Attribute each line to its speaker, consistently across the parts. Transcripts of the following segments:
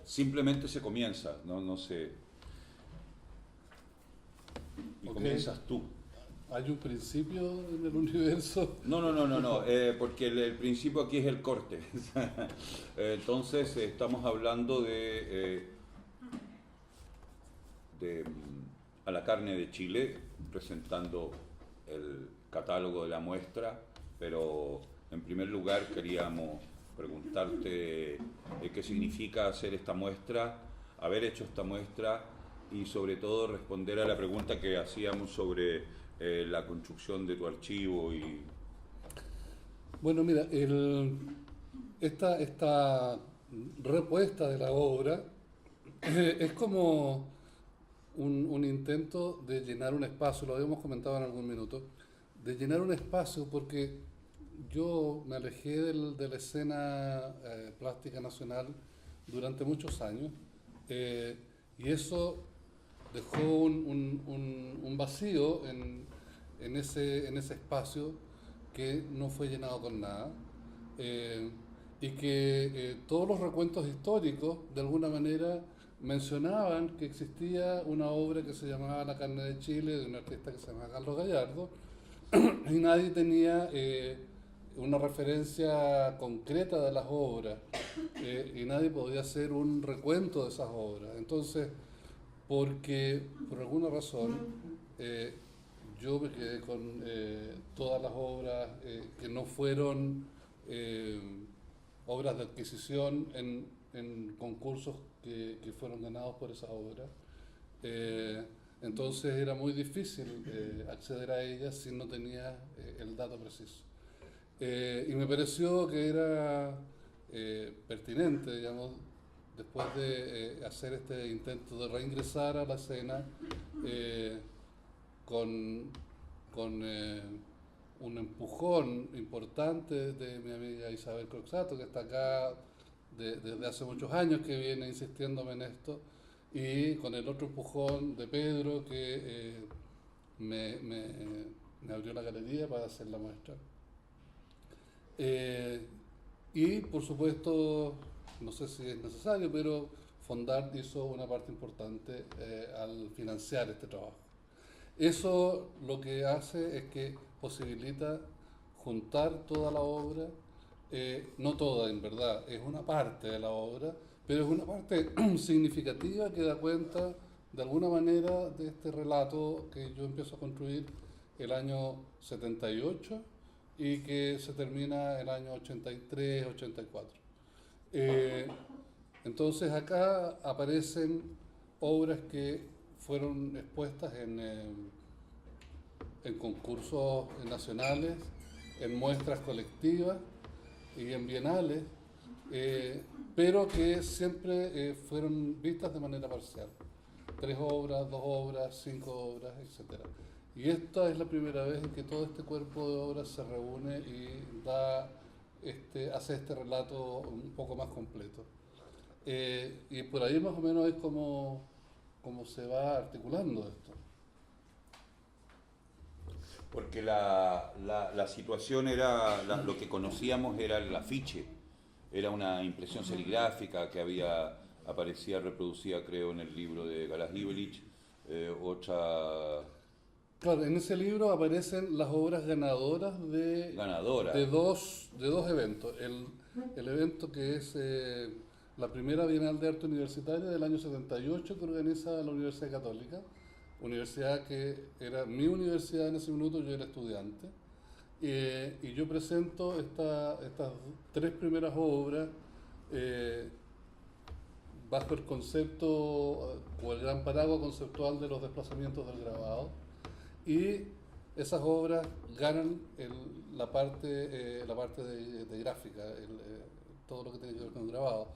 Speaker 1: simplemente se comienza, no se... Y
Speaker 2: Ok.
Speaker 1: comienzas tú.
Speaker 2: ¿Hay un principio en el universo?
Speaker 1: No, porque el principio aquí es el corte. Entonces estamos hablando a la carne de Chile, presentando el catálogo de la muestra, pero en primer lugar queríamos preguntarte qué significa hacer esta muestra, haber hecho esta muestra y sobre todo responder a la pregunta que hacíamos sobre la construcción de tu archivo y...
Speaker 2: Bueno, mira, esta repuesta de la obra es como un intento de llenar un espacio, lo habíamos comentado en algún minuto, de llenar un espacio porque yo me alejé de la escena plástica nacional durante muchos años eh, y eso dejó un vacío en ese espacio que no fue llenado con nada eh, y que todos los recuentos históricos de alguna manera mencionaban que existía una obra que se llamaba La carne de Chile de un artista que se llama Carlos Gallardo y nadie tenía una referencia concreta de las obras y nadie podía hacer un recuento de esas obras. Entonces, porque por alguna razón eh, yo me quedé con todas las obras que no fueron eh, obras de adquisición en concursos que fueron ganados por esas obras. Eh, entonces era muy difícil acceder a ellas si no tenía el dato preciso. Y me pareció que era pertinente, digamos, después de hacer este intento de reingresar a la escena eh, con, con un empujón importante de mi amiga Isabel Croxato, que está acá desde hace muchos años, que viene insistiéndome en esto, y con el otro empujón de Pedro, que me, me, me abrió la galería para hacer la muestra. Eh, y por supuesto, no sé si es necesario, pero Fondart hizo una parte importante al financiar este trabajo. Eso lo que hace es que posibilita juntar toda la obra, no toda en verdad, es una parte de la obra, pero es una parte significativa que da cuenta de alguna manera de este relato que yo empiezo a construir el año 78 y que se termina el año 83, 84. Eh, entonces acá aparecen obras que fueron expuestas en concursos nacionales, en muestras colectivas y en bienales, eh, pero que siempre fueron vistas de manera parcial. 3 obras, 2 obras, 5 obras, etc. Y esta es la primera vez en que todo este cuerpo de obras se reúne y hace este relato un poco más completo. Y por ahí más o menos es como se va articulando esto.
Speaker 1: Porque la situación era, lo que conocíamos era el afiche, era una impresión serigráfica que aparecía reproducida creo en el libro de Galás Ivelich, otra
Speaker 2: Claro, en ese libro aparecen las obras ganadoras
Speaker 1: ganadora.
Speaker 2: de dos eventos. El evento que es la primera Bienal de Arte Universitaria del año 78 que organiza la Universidad Católica, universidad que era mi universidad en ese minuto, yo era estudiante. Y yo presento estas 3 primeras obras eh, bajo el concepto o el gran paraguas conceptual de los desplazamientos del grabado y esas obras ganan la parte de gráfica, todo lo que tiene que ver con el grabado.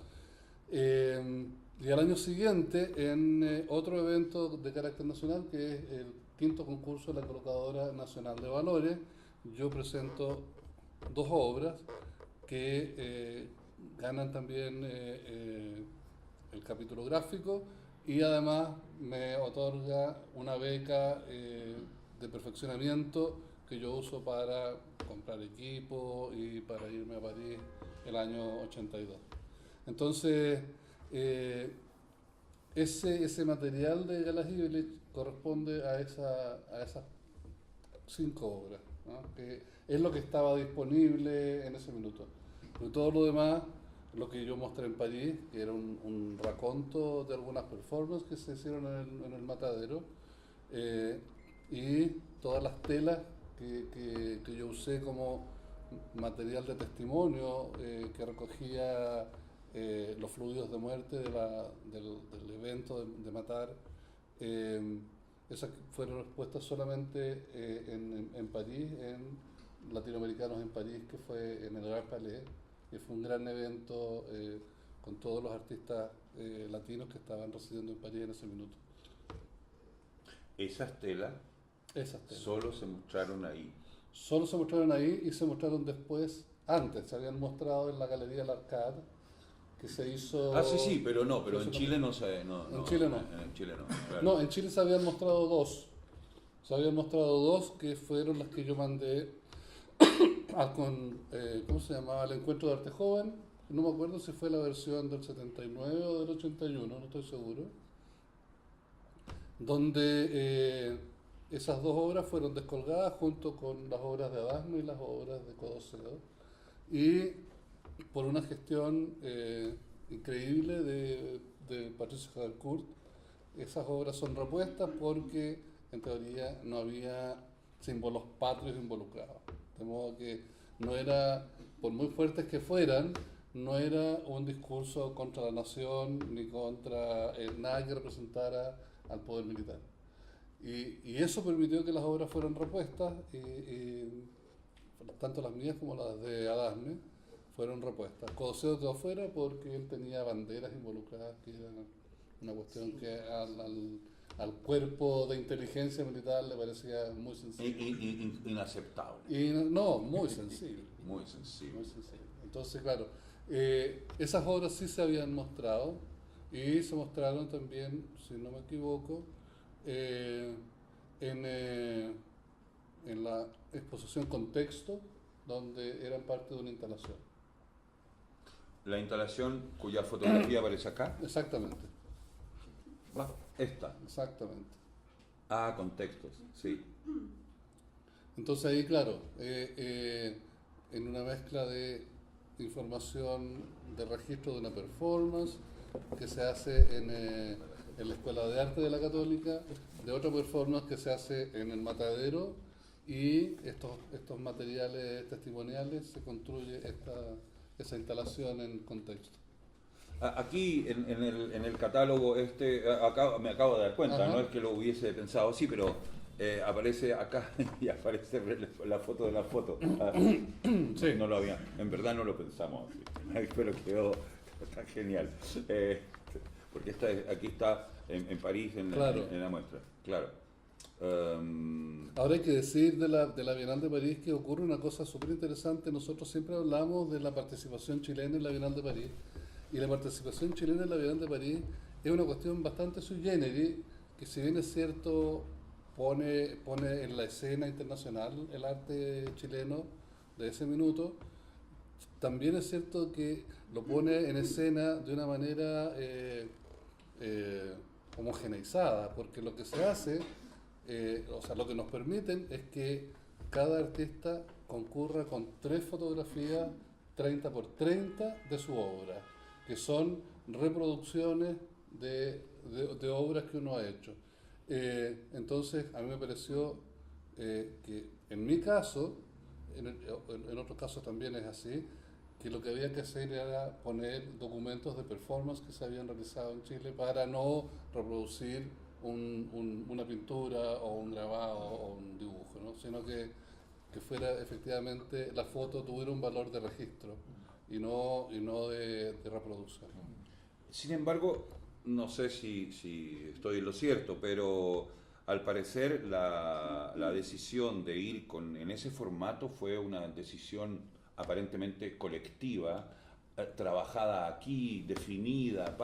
Speaker 2: Y al año siguiente, en otro evento de carácter nacional, que es el quinto concurso de la Colocadora Nacional de Valores, yo presento 2 obras que ganan también el capítulo gráfico y además me otorga una beca de perfeccionamiento que yo uso para comprar equipo y para irme a París el año 82. Entonces, Eh, ese material de Galas Ibelich corresponde a esas 5 obras, ¿no? Que es lo que estaba disponible en ese minuto. Pero todo lo demás, lo que yo mostré en París, que era un raconto de algunas performances que se hicieron en el Matadero, eh, y todas las telas que yo usé como material de testimonio, que recogía los fluidos de muerte del evento de matar. eh, Esas fueron expuestas solamente en París, en Latinoamericanos en París, que fue en el Gran Palais, que fue un gran evento con todos los artistas latinos que estaban residiendo en París en ese minuto.
Speaker 1: Esas telas
Speaker 2: Esas telas.
Speaker 1: solo se mostraron ahí.
Speaker 2: Solo se mostraron ahí y se mostraron después, antes, se habían mostrado en la Galería del Arcade, que se hizo...
Speaker 1: Sí, pero en Chile no se...
Speaker 2: En Chile no.
Speaker 1: En Chile no, claro.
Speaker 2: No, en Chile se habían mostrado dos. Se habían mostrado dos que fueron las que yo mandé ¿cómo se llamaba? El Encuentro de Arte Joven. No me acuerdo si fue la versión del 79 o del 81, no estoy seguro. Donde esas dos obras fueron descolgadas junto con las obras de Adasno y las obras de Codoceo. Y por una gestión increíble de Patricio Jadelcourt, esas obras son repuestas porque en teoría no había símbolos patrios involucrados. De modo que no era, por muy fuertes que fueran, no era un discurso contra la nación ni contra nada que representara al poder militar. Y eso permitió que las obras fueran repuestas, y tanto las mías como las de Adasme fueron repuestas. Codoceo quedó fuera porque él tenía banderas involucradas, que era una cuestión que al cuerpo de inteligencia militar le parecía muy sensible.
Speaker 1: Inaceptable.
Speaker 2: Y no, muy sensible.
Speaker 1: Muy sensible.
Speaker 2: Muy sensible. Entonces, claro, esas obras sí se habían mostrado y se mostraron también, si no me equivoco, en la exposición Contexto, donde eran parte de una instalación.
Speaker 1: La instalación cuya fotografía aparece acá.
Speaker 2: Exactamente.
Speaker 1: Esta.
Speaker 2: Exactamente.
Speaker 1: Contextos, sí.
Speaker 2: Entonces ahí, claro, en una mezcla de información de registro de una performance que se hace en la Escuela de Arte de la Católica, de otra performance que se hace en el Matadero, y estos materiales testimoniales, se construye esa instalación en Contexto.
Speaker 1: Aquí en el catálogo me acabo de dar cuenta.
Speaker 2: Ajá.
Speaker 1: No es que lo hubiese pensado así, pero aparece acá y aparece la foto de la foto.
Speaker 2: Sí.
Speaker 1: No lo había, en verdad no lo pensamos así, pero está genial. Porque aquí está en París
Speaker 2: Claro.
Speaker 1: en la muestra, claro.
Speaker 2: Ahora hay que decir de la Bienal de París que ocurre una cosa súper interesante. Nosotros siempre hablamos de la participación chilena en la Bienal de París, y la participación chilena en la Bienal de París es una cuestión bastante sui generis, que si bien es cierto pone en la escena internacional el arte chileno de ese minuto, también es cierto que lo pone en escena de una manera homogeneizada, porque lo que se hace, o sea, lo que nos permiten es que cada artista concurra con 3 fotografías 30 por 30 de su obra, que son reproducciones de obras que uno ha hecho. Entonces, a mí me pareció que en mi caso, en otros casos también es así, que lo que había que hacer era poner documentos de performance que se habían realizado en Chile para no reproducir una pintura o un grabado o un dibujo, ¿no? Sino que fuera efectivamente, la foto tuviera un valor de registro y no de reproducción.
Speaker 1: Sin embargo, no sé si estoy en lo cierto, pero al parecer la decisión de ir en ese formato fue una decisión aparentemente colectiva, trabajada aquí, definida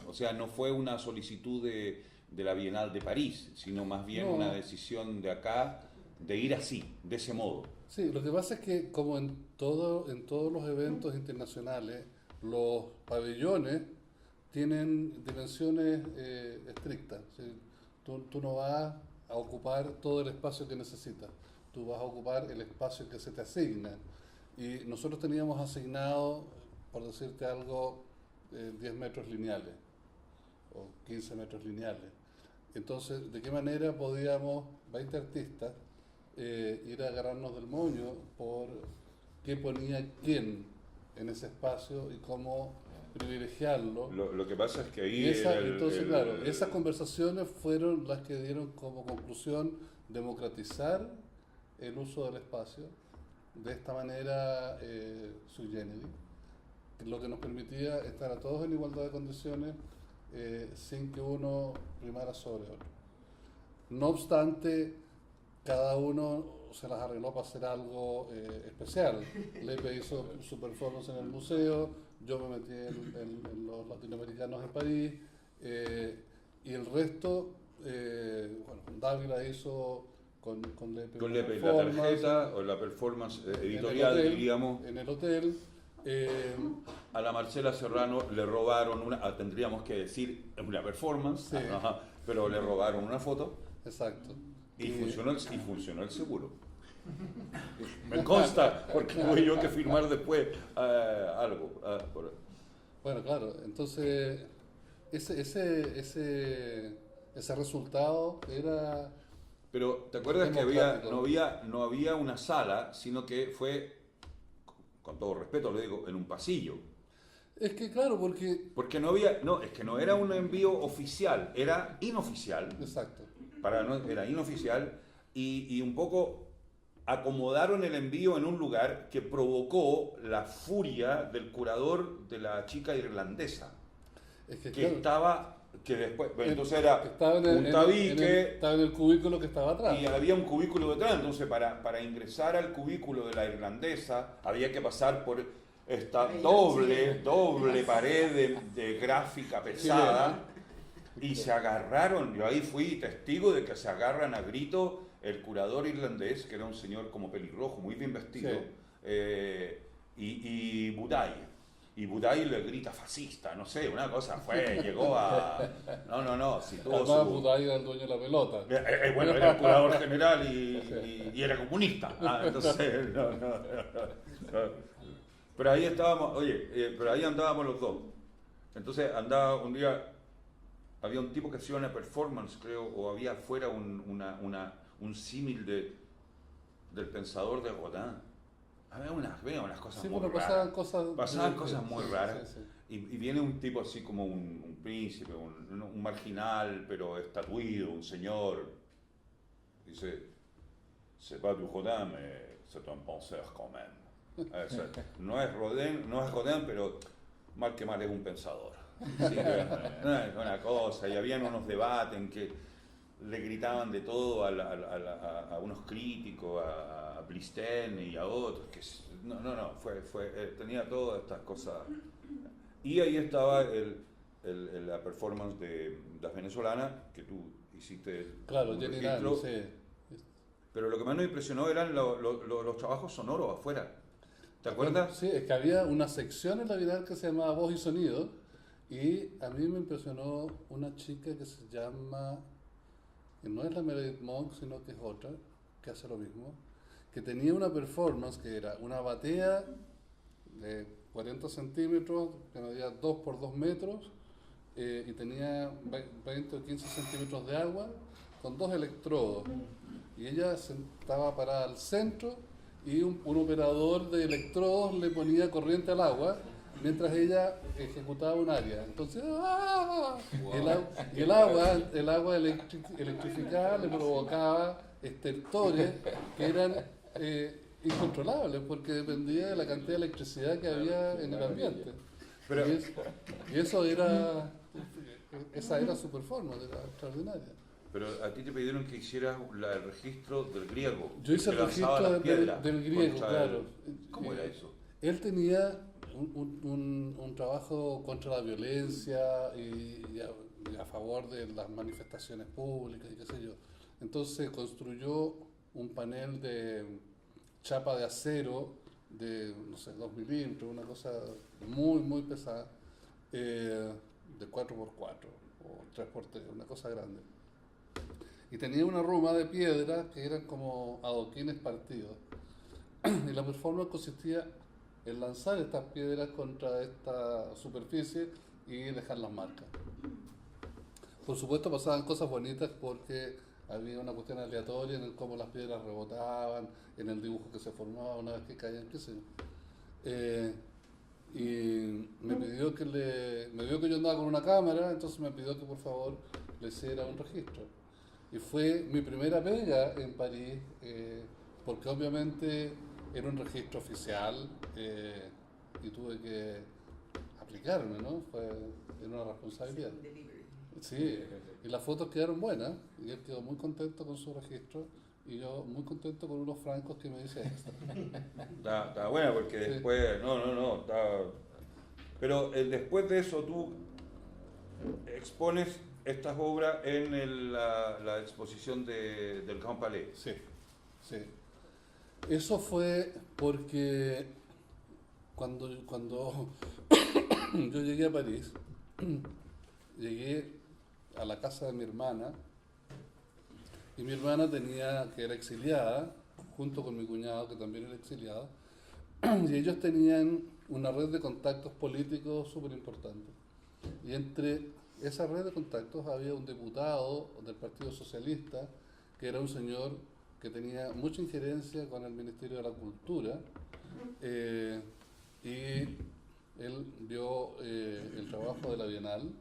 Speaker 1: o sea, no fue una solicitud de la Bienal de París, sino más bien una decisión de acá de ir así, de ese modo.
Speaker 2: Sí, lo que pasa es que, como en todos los eventos internacionales, los pabellones tienen dimensiones estrictas. ¿Sí? Tú no vas a ocupar todo el espacio que necesitas, tú vas a ocupar el espacio que se te asigna. Y nosotros teníamos asignado, por decirte algo, 10 metros lineales o 15 metros lineales. Entonces, ¿de qué manera podíamos, 20 artistas, ir a agarrarnos del moño por qué ponía quién en ese espacio y cómo privilegiarlo?
Speaker 1: Lo que pasa es que ahí
Speaker 2: Entonces, claro, esas conversaciones fueron las que dieron como conclusión democratizar el uso del espacio de esta manera sui generis, lo que nos permitía estar a todos en igualdad de condiciones sin que uno primara sobre otro. No obstante, cada uno se las arregló para hacer algo especial. Lepe hizo su performance en el museo, yo me metí en los latinoamericanos en París, y el resto, bueno, Dávila hizo con Lepe.
Speaker 1: Con Lepe la tarjeta o la performance editorial, diríamos.
Speaker 2: En el hotel.
Speaker 1: A la Marcela Serrano le robaron tendríamos que decir, una performance,
Speaker 2: sí.
Speaker 1: Pero le robaron una foto.
Speaker 2: Exacto.
Speaker 1: Y funcionó el seguro. Me consta, porque tuve yo que firmar después algo.
Speaker 2: Bueno, claro, entonces ese resultado era...
Speaker 1: Pero ¿te acuerdas que no había una sala, sino que fue, con todo respeto lo digo, en un pasillo?
Speaker 2: Es que claro, porque
Speaker 1: no es que no era un envío oficial, era inoficial.
Speaker 2: Exacto.
Speaker 1: Era inoficial y un poco acomodaron el envío en un lugar que provocó la furia del curador de la chica irlandesa.
Speaker 2: Es que
Speaker 1: claro, estaba, que después, bueno, entonces era
Speaker 2: un tabique. Estaba en el cubículo que estaba atrás.
Speaker 1: Y había un cubículo detrás, entonces para ingresar al cubículo de la irlandesa había que pasar por esta doble pared de gráfica pesada. Y se agarraron, yo ahí fui testigo de que se agarran a grito el curador irlandés, que era un señor como pelirrojo, muy bien vestido, sí. Y Budai. Y Budai le grita fascista, no sé, una cosa llegó a... No, si tuvo
Speaker 2: además, Budai era el dueño de la pelota.
Speaker 1: Bueno, era el curador general y era comunista. Entonces, no. Pero ahí estábamos, pero ahí andábamos los dos. Entonces andaba un día... Había un tipo que hacía una performance, creo, o había afuera un símil del pensador de Rodin. Había unas cosas muy raras. Pasaban cosas muy raras.
Speaker 2: Sí.
Speaker 1: Y viene un tipo así como un príncipe, un marginal, pero estatuido, un señor. Dice, c'est pas du Rodin, mais c'est un penseur quand même. No es Rodin, pero mal que mal es un pensador. Sí, una cosa, y habían unos debates en que le gritaban de todo a unos críticos, a Blisten y a otros, que tenía todas estas cosas. Y ahí estaba la performance de las venezolanas, que tú hiciste.
Speaker 2: Claro, Jenny Rand, sí.
Speaker 1: Pero lo que más nos impresionó eran los trabajos sonoros afuera. ¿Te acuerdas?
Speaker 2: Sí, es que había una sección en la Bienal que se llamaba Voz y Sonido. Y a mí me impresionó una chica que se llama, que no es la Meredith Monk, sino que es otra, que hace lo mismo, que tenía una performance que era una batea de 40 centímetros, que medía 2 por 2 metros, y tenía 20 o 15 centímetros de agua, con 2 electrodos. Y ella estaba parada al centro y un operador de electrodos le ponía corriente al agua, mientras ella ejecutaba un área. Entonces, el agua electrificada le provocaba estertores que eran incontrolables porque dependía de la cantidad de electricidad que había en el ambiente. Esa era su performance, era extraordinaria.
Speaker 1: Pero a ti te pidieron que hicieras el registro del griego.
Speaker 2: Yo hice el registro del griego, claro.
Speaker 1: ¿Cómo era eso?
Speaker 2: Él tenía un trabajo contra la violencia y a favor de las manifestaciones públicas y qué sé yo. Entonces construyó un panel de chapa de acero de, no sé, 2 milímetros, una cosa muy, muy pesada. de 4x4 o 3x3, una cosa grande. Y tenía una ruma de piedra que eran como adoquines partidos. Y la performance consistía en lanzar estas piedras contra esta superficie y dejar las marcas. Por supuesto pasaban cosas bonitas porque había una cuestión aleatoria en el cómo las piedras rebotaban, en el dibujo que se formaba una vez que caían, qué sé yo. Y me vio que yo andaba con una cámara, entonces me pidió que por favor le hiciera un registro. Y fue mi primera pega en París, porque obviamente era un registro oficial y tuve que aplicarme, ¿no? Era una responsabilidad. Sí, y las fotos quedaron buenas, y él quedó muy contento con su registro, y yo muy contento con unos francos que me dice extra.
Speaker 1: Está bueno porque
Speaker 2: Sí.
Speaker 1: después, no, pero después de eso tú expones estas obras en la exposición del Grand Palais.
Speaker 2: Sí, sí. Eso fue porque cuando yo llegué a París, llegué a la casa de mi hermana, y mi hermana que era exiliada, junto con mi cuñado que también era exiliado, y ellos tenían una red de contactos políticos súper importante. Y entre esa red de contactos había un diputado del Partido Socialista, que era un señor que tenía mucha injerencia con el Ministerio de la Cultura, y él vio el trabajo de la Bienal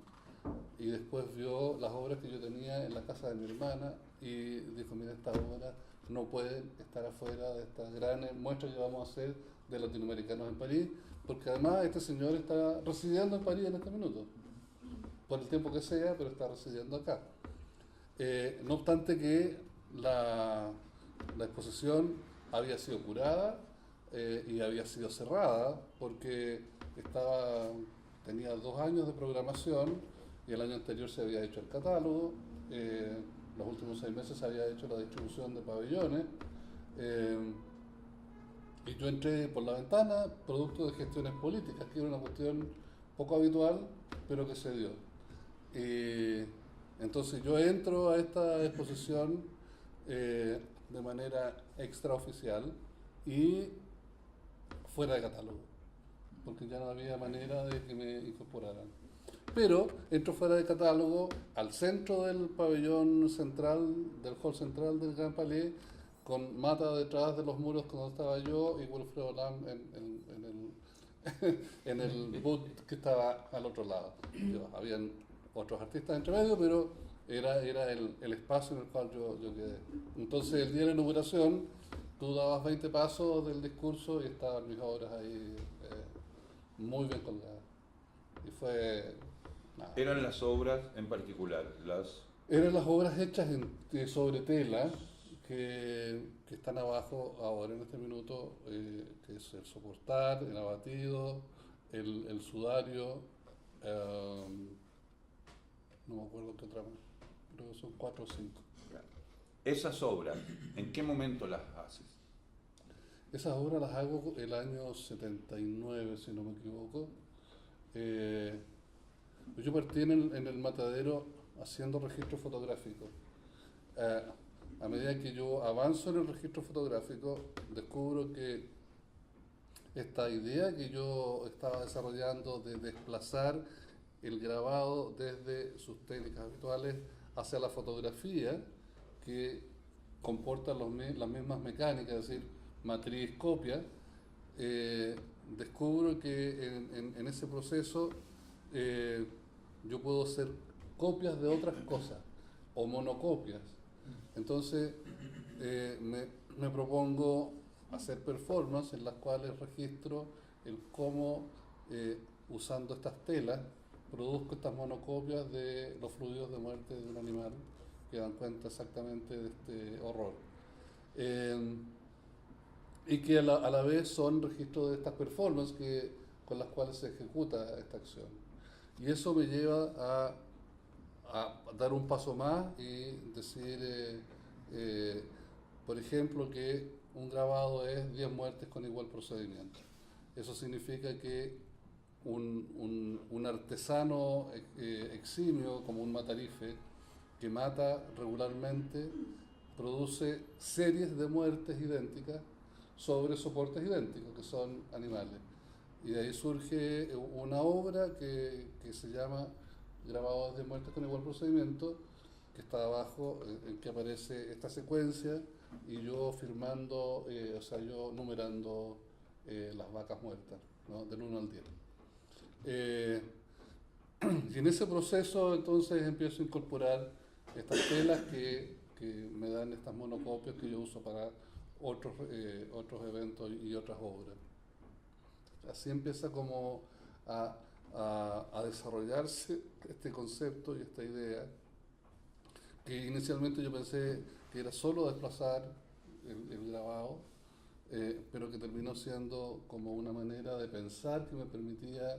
Speaker 2: y después vio las obras que yo tenía en la casa de mi hermana y dijo, mira, estas obras no pueden estar afuera de esta gran muestra que vamos a hacer de latinoamericanos en París, porque además este señor está residiendo en París en este minuto, por el tiempo que sea, pero está residiendo acá. No obstante que la exposición había sido curada y había sido cerrada porque tenía 2 años de programación y el año anterior se había hecho el catálogo, los últimos 6 meses se había hecho la distribución de pabellones y yo entré por la ventana producto de gestiones políticas, que era una cuestión poco habitual, pero que se dio. Entonces yo entro a esta exposición de manera extraoficial y fuera de catálogo, porque ya no había manera de que me incorporaran. Pero entro fuera de catálogo al centro del pabellón central, del hall central del Gran Palais, con Mata detrás de los muros donde estaba yo y Wilfredo Lam en el booth que estaba al otro lado. Habían otros artistas entre medio, pero era el espacio en el cual yo quedé. Entonces, el día de la inauguración, tú dabas 20 pasos del discurso y estaban mis obras ahí muy bien colgadas. Y fue... nada.
Speaker 1: Eran las obras en particular,
Speaker 2: Eran las obras hechas sobre tela que están abajo ahora en este minuto, que es el soportar, el abatido, el sudario, no me acuerdo qué otra más, creo que son 4 o 5.
Speaker 1: esas obras, ¿en qué momento las haces?
Speaker 2: Esas obras las hago el año 79, si no me equivoco. Yo partí en el Matadero haciendo registro fotográfico. A medida que yo avanzo en el registro fotográfico, descubro que esta idea que yo estaba desarrollando de desplazar el grabado desde sus técnicas habituales hacia la fotografía, que comporta las mismas mecánicas, es decir, matriz, copia, descubro que en ese proceso yo puedo hacer copias de otras cosas o monocopias. Entonces me propongo hacer performances en las cuales registro el cómo usando estas telas produzco estas monocopias de los fluidos de muerte de un animal que dan cuenta exactamente de este horror. Y que a la vez son registros de estas performances con las cuales se ejecuta esta acción. Y eso me lleva a dar un paso más y decir, por ejemplo, que un grabado es 10 muertes con igual procedimiento. Eso significa que un artesano eximio como un Matarife que mata regularmente, produce series de muertes idénticas sobre soportes idénticos, que son animales. Y de ahí surge una obra que se llama Grabados de muertes con igual procedimiento, que está abajo, en que aparece esta secuencia y yo firmando, o sea, yo numerando las vacas muertas, ¿no? Del 1 al 10. Y en ese proceso entonces empiezo a incorporar estas telas que me dan estas monocopias que yo uso para otros eventos y otras obras. Así empieza como a desarrollarse este concepto y esta idea, que inicialmente yo pensé que era solo desplazar el grabado, pero que terminó siendo como una manera de pensar que me permitía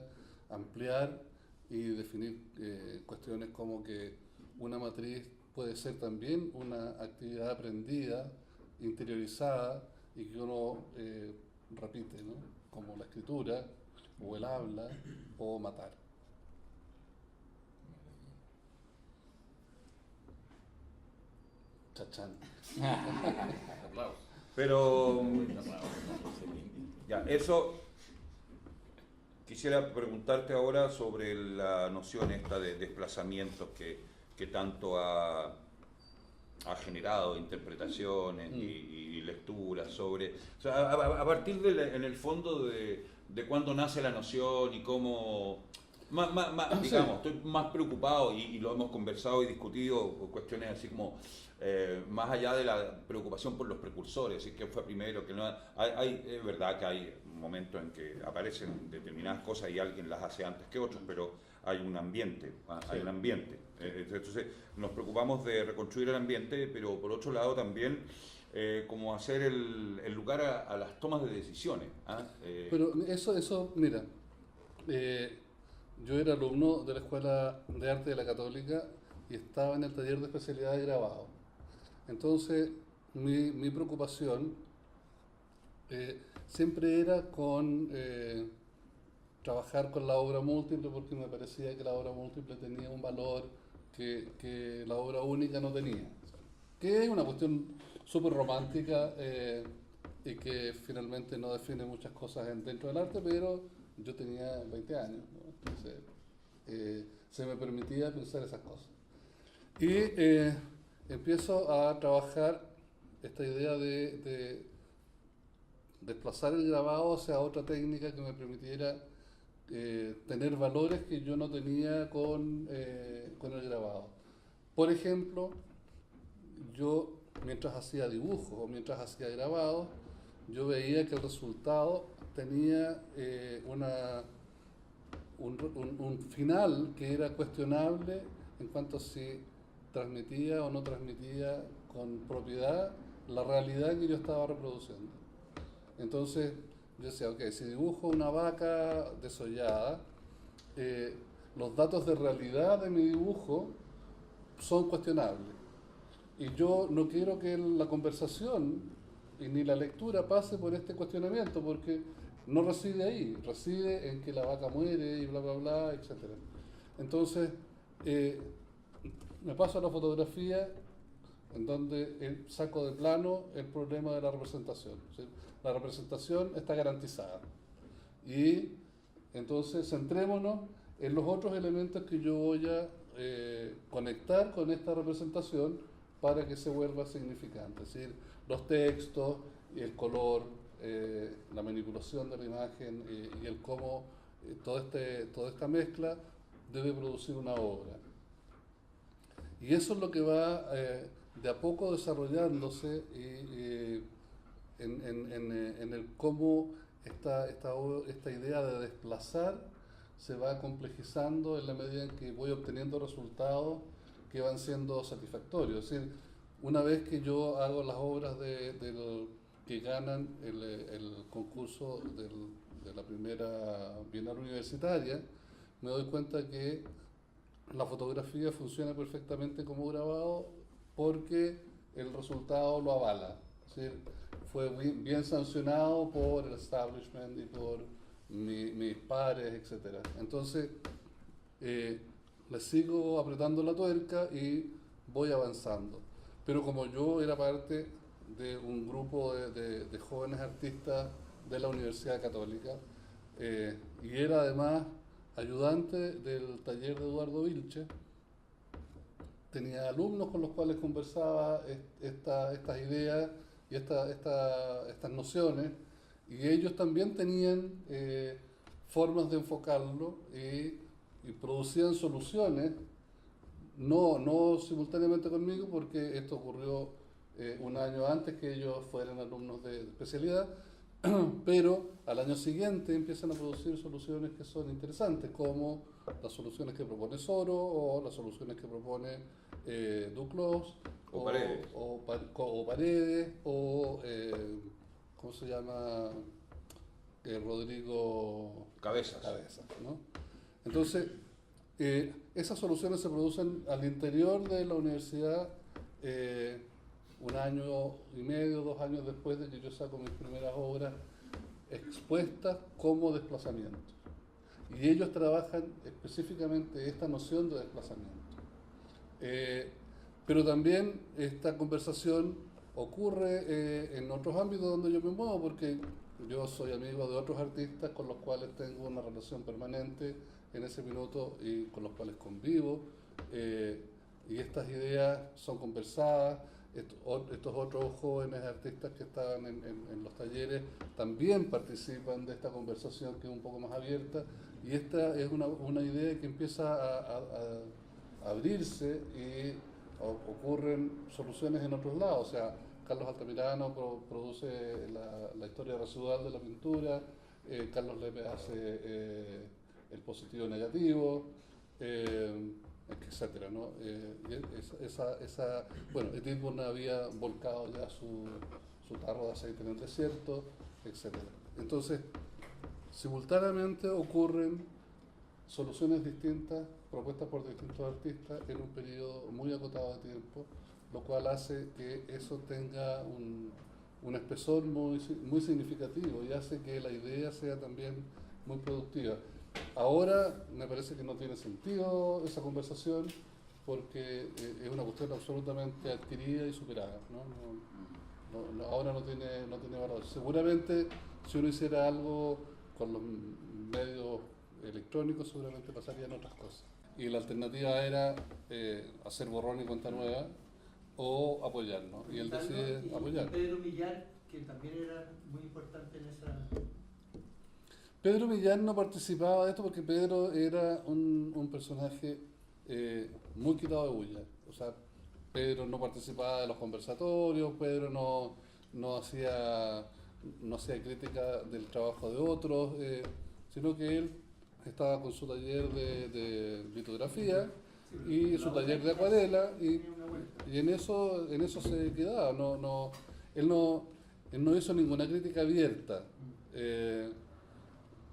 Speaker 2: ampliar y definir cuestiones como que una matriz puede ser también una actividad aprendida, interiorizada y que uno repite, ¿no? Como la escritura o el habla o matar. Chachán.
Speaker 1: Pero ya, eso quisiera preguntarte ahora sobre la noción esta de desplazamientos que tanto ha generado interpretaciones y lecturas sobre, o sea, a partir en el fondo de cuándo nace la noción y cómo, digamos, estoy más preocupado y lo hemos conversado y discutido, cuestiones así como más allá de la preocupación por los precursores, si quién fue primero, que no, es verdad que hay momentos en que aparecen determinadas cosas y alguien las hace antes que otros, pero hay un ambiente, hay un ambiente. Entonces nos preocupamos de reconstruir el ambiente, pero por otro lado también como hacer el lugar a las tomas de decisiones.
Speaker 2: Pero eso, mira, yo era alumno de la Escuela de Arte de la Católica y estaba en el taller de especialidad de grabado. Entonces, mi preocupación siempre era con trabajar con la obra múltiple, porque me parecía que la obra múltiple tenía un valor que la obra única no tenía. Que es una cuestión súper romántica y que finalmente no define muchas cosas dentro del arte, pero yo tenía 20 años, ¿no? Entonces se me permitía pensar esas cosas. Y empiezo a trabajar esta idea de desplazar el grabado hacia otra técnica que me permitiera tener valores que yo no tenía con el grabado. Por ejemplo, yo mientras hacía dibujos o mientras hacía grabados, yo veía que el resultado tenía un final que era cuestionable en cuanto a si transmitía o no transmitía con propiedad la realidad que yo estaba reproduciendo. Entonces yo decía, ok, si dibujo una vaca desollada, los datos de realidad de mi dibujo son cuestionables. Y yo no quiero que la conversación y ni la lectura pase por este cuestionamiento, porque no reside ahí, reside en que la vaca muere y bla, bla, bla, etc. Entonces, me paso a la fotografía en donde saco de plano el problema de la representación. ¿Sí? La representación está garantizada. Y entonces centrémonos en los otros elementos que yo voy a conectar con esta representación para que se vuelva significante. Es decir, los textos, el color, la manipulación de la imagen y el cómo toda esta mezcla debe producir una obra. Y eso es lo que va de a poco desarrollándose en el cómo esta idea de desplazar se va complejizando en la medida en que voy obteniendo resultados que van siendo satisfactorios. Es decir, una vez que yo hago las obras que ganan el concurso de la primera Bienal Universitaria, me doy cuenta que la fotografía funciona perfectamente como grabado porque el resultado lo avala. Es decir, fue bien sancionado por el establishment y por mis pares, etcétera. Entonces, le sigo apretando la tuerca y voy avanzando. Pero como yo era parte de un grupo de jóvenes artistas de la Universidad Católica, y era además ayudante del taller de Eduardo Vilche, tenía alumnos con los cuales conversaba estas ideas y estas nociones, y ellos también tenían formas de enfocarlo y producían soluciones, no simultáneamente conmigo, porque esto ocurrió un año antes que ellos fueran alumnos de especialidad, pero al año siguiente empiezan a producir soluciones que son interesantes, como las soluciones que propone Soro o las soluciones que propone Duclos
Speaker 1: O Paredes.
Speaker 2: o Paredes o ¿cómo se llama? Rodrigo
Speaker 1: Cabezas.
Speaker 2: ¿no? Entonces, esas soluciones se producen al interior de la universidad un año y medio, 2 años después de que yo saco mis primeras obras expuestas como desplazamiento. Y ellos trabajan específicamente esta noción de desplazamiento. Pero también esta conversación ocurre en otros ámbitos donde yo me muevo, porque yo soy amigo de otros artistas con los cuales tengo una relación permanente en ese minuto y con los cuales convivo, y estas ideas son conversadas. Estos otros jóvenes artistas que estaban en los talleres también participan de esta conversación, que es un poco más abierta, y esta es una idea que empieza a abrirse y ocurren soluciones en otros lados. O sea, Carlos Altamirano produce la historia residual de la pintura, Carlos Lepe hace el positivo negativo, etcétera, ¿no? Bueno, Edith había volcado ya su tarro de aceite en el desierto, etcétera. Entonces, simultáneamente ocurren soluciones distintas propuestas por distintos artistas en un periodo muy acotado de tiempo, lo cual hace que eso tenga un espesor muy significativo y hace que la idea sea también muy productiva. Ahora me parece que no tiene sentido esa conversación, porque es una cuestión absolutamente adquirida y superada, ¿no? Ahora no tiene valor. Seguramente si uno hiciera algo con los medios electrónicos, seguramente pasarían otras cosas. Y la alternativa era hacer borrón y cuenta nueva o apoyarnos. Y él decide apoyar.
Speaker 3: Y Pedro Millar, que también era muy importante en esa...
Speaker 2: Pedro Millar no participaba de esto porque Pedro era un personaje muy quitado de bulla. O sea, Pedro no participaba de los conversatorios, Pedro no hacía crítica del trabajo de otros, sino que él estaba con su taller de litografía y su taller de acuarela, y en eso se quedaba. Él no hizo ninguna crítica abierta.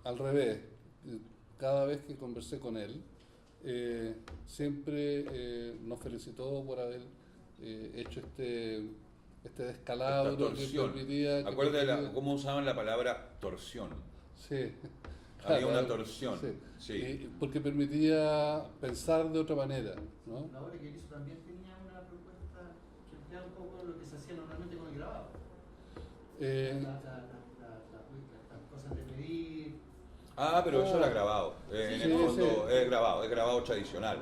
Speaker 2: Al revés, cada vez que conversé con él, siempre nos felicitó por haber hecho este descalabro que permitía...
Speaker 1: Acuérdate cómo usaban la palabra torsión.
Speaker 2: Sí.
Speaker 1: Había una torsión.
Speaker 2: Sí. Porque permitía pensar de otra manera, ¿no?
Speaker 3: La obra que él hizo también tenía una propuesta que empleaba un poco lo que se hacía normalmente con el grabado. Las cosas de medir.
Speaker 1: Pero eso era grabado. En el fondo es grabado tradicional.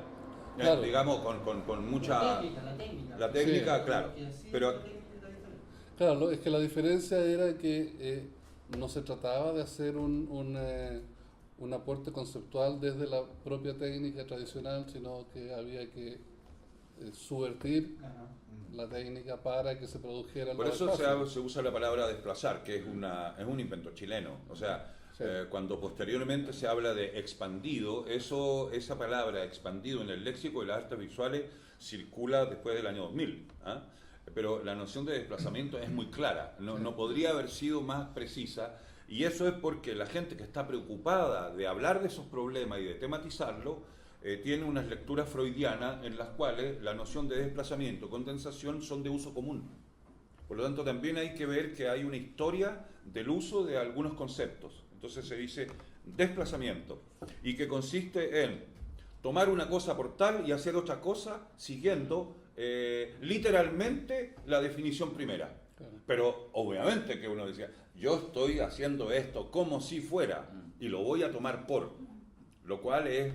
Speaker 2: Claro.
Speaker 1: Digamos, con mucha... La técnica, claro. Pero
Speaker 2: claro, es que la diferencia era que no se trataba de hacer un aporte conceptual desde la propia técnica tradicional, sino que había que subvertir la técnica para que se produjera...
Speaker 1: Por eso se usa la palabra desplazar, que es un invento chileno. O sea, sí. Cuando posteriormente se habla de expandido, esa palabra expandido en el léxico de las artes visuales circula después del año 2000. ¿Ah? Pero la noción de desplazamiento es muy clara, no podría haber sido más precisa, y eso es porque la gente que está preocupada de hablar de esos problemas y de tematizarlo tiene unas lecturas freudianas en las cuales la noción de desplazamiento, condensación son de uso común. Por lo tanto, también hay que ver que hay una historia del uso de algunos conceptos. Entonces se dice desplazamiento, y que consiste en tomar una cosa por tal y hacer otra cosa siguiendo literalmente la definición primera.
Speaker 2: Claro.
Speaker 1: Pero obviamente que uno decía, yo estoy haciendo esto como si fuera y lo voy a tomar por, lo cual es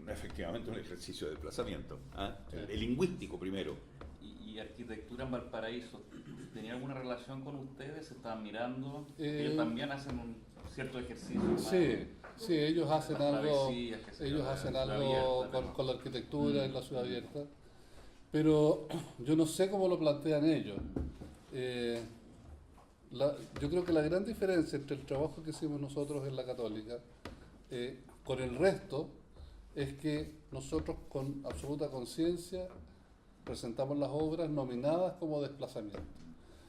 Speaker 1: efectivamente un ejercicio de desplazamiento, ¿ah? El lingüístico primero.
Speaker 4: ¿Y arquitectura en Valparaíso tenía alguna relación con ustedes? ¿Se estaban mirando? Ellos también hacen un cierto ejercicio.
Speaker 2: Sí, ellos hacen algo,
Speaker 4: abierta,
Speaker 2: con la arquitectura en la ciudad abierta, pero yo no sé cómo lo plantean ellos. Yo creo que la gran diferencia entre el trabajo que hicimos nosotros en la Católica con el resto es que nosotros con absoluta conciencia presentamos las obras nominadas como desplazamiento.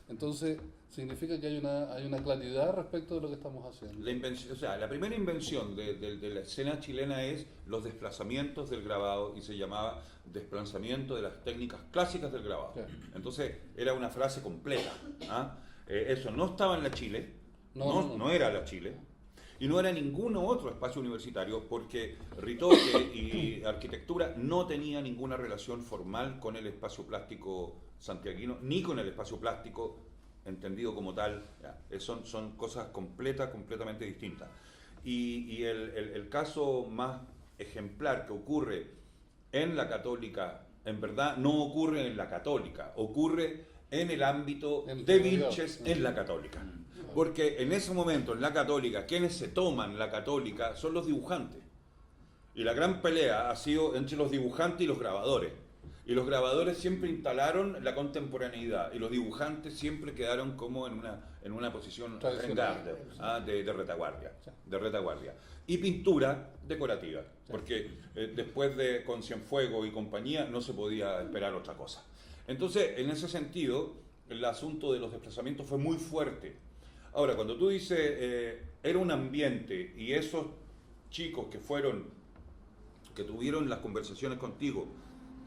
Speaker 2: Entonces, significa que hay una claridad respecto de lo que estamos haciendo.
Speaker 1: La primera invención de la escena chilena es los desplazamientos del grabado, y se llamaba desplazamiento de las técnicas clásicas del grabado.
Speaker 2: Claro.
Speaker 1: Entonces, era una frase completa. ¿Ah? Eso no estaba en la Chile, no era la Chile, y no era ningún otro espacio universitario, porque Ritoque y arquitectura no tenía ninguna relación formal con el espacio plástico santiaguino, ni con el espacio plástico entendido como tal. Son cosas completamente distintas. Y el caso más ejemplar que ocurre en la Católica, en verdad no ocurre en la Católica, ocurre en el ámbito de Vilches en la Católica. Porque en ese momento, en la Católica, quienes se toman la Católica son los dibujantes. Y la gran pelea ha sido entre los dibujantes y los grabadores. Y los grabadores siempre instalaron la contemporaneidad, y los dibujantes siempre quedaron como en una posición de retaguardia. Y pintura decorativa, porque después de Con Cienfuegos y compañía no se podía esperar otra cosa. Entonces, en ese sentido, el asunto de los desplazamientos fue muy fuerte. Ahora, cuando tú dices, era un ambiente, y esos chicos que tuvieron las conversaciones contigo,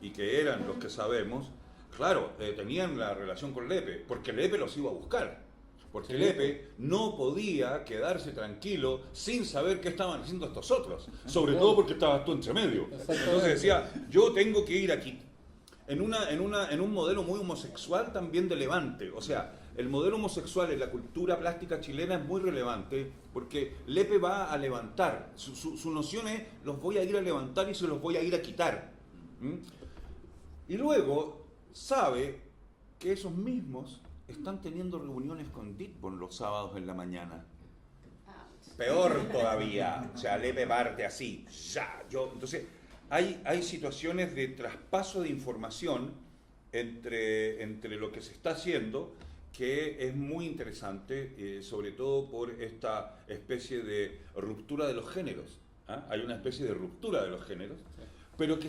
Speaker 1: y que eran los que sabemos, claro, tenían la relación con Lepe, porque Lepe los iba a buscar. Porque Lepe no podía quedarse tranquilo sin saber qué estaban haciendo estos otros, sobre todo porque estabas tú entre medio. Entonces decía, yo tengo que ir aquí. En un modelo muy homosexual también de Levante. O sea, el modelo homosexual en la cultura plástica chilena es muy relevante, porque Lepe va a levantar. Su noción es, los voy a ir a levantar y se los voy a ir a quitar. Y luego sabe que esos mismos están teniendo reuniones con Ditborn los sábados en la mañana. Peor todavía. O sea, Lepe parte así. Entonces, hay situaciones de traspaso de información entre lo que se está haciendo, que es muy interesante, sobre todo por esta especie de ruptura de los géneros. Hay una especie de ruptura de los géneros, pero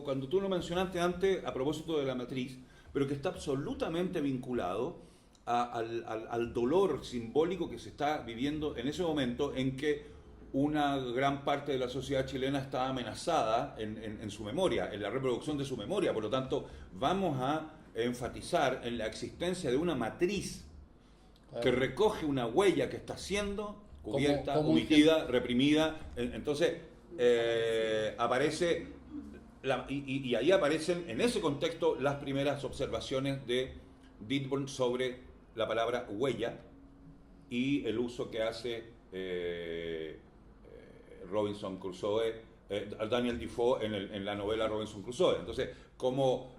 Speaker 1: cuando tú lo mencionaste antes, a propósito de la matriz, pero que está absolutamente vinculado al dolor simbólico que se está viviendo en ese momento, en que una gran parte de la sociedad chilena está amenazada en su memoria, en la reproducción de su memoria. Por lo tanto, vamos a enfatizar en la existencia de una matriz que recoge una huella que está siendo cubierta, omitida, reprimida. Entonces, aparece, y ahí aparecen en ese contexto las primeras observaciones de Ditborn sobre la palabra huella y el uso que hace Robinson Crusoe, Daniel Defoe en la novela Robinson Crusoe. Entonces, cómo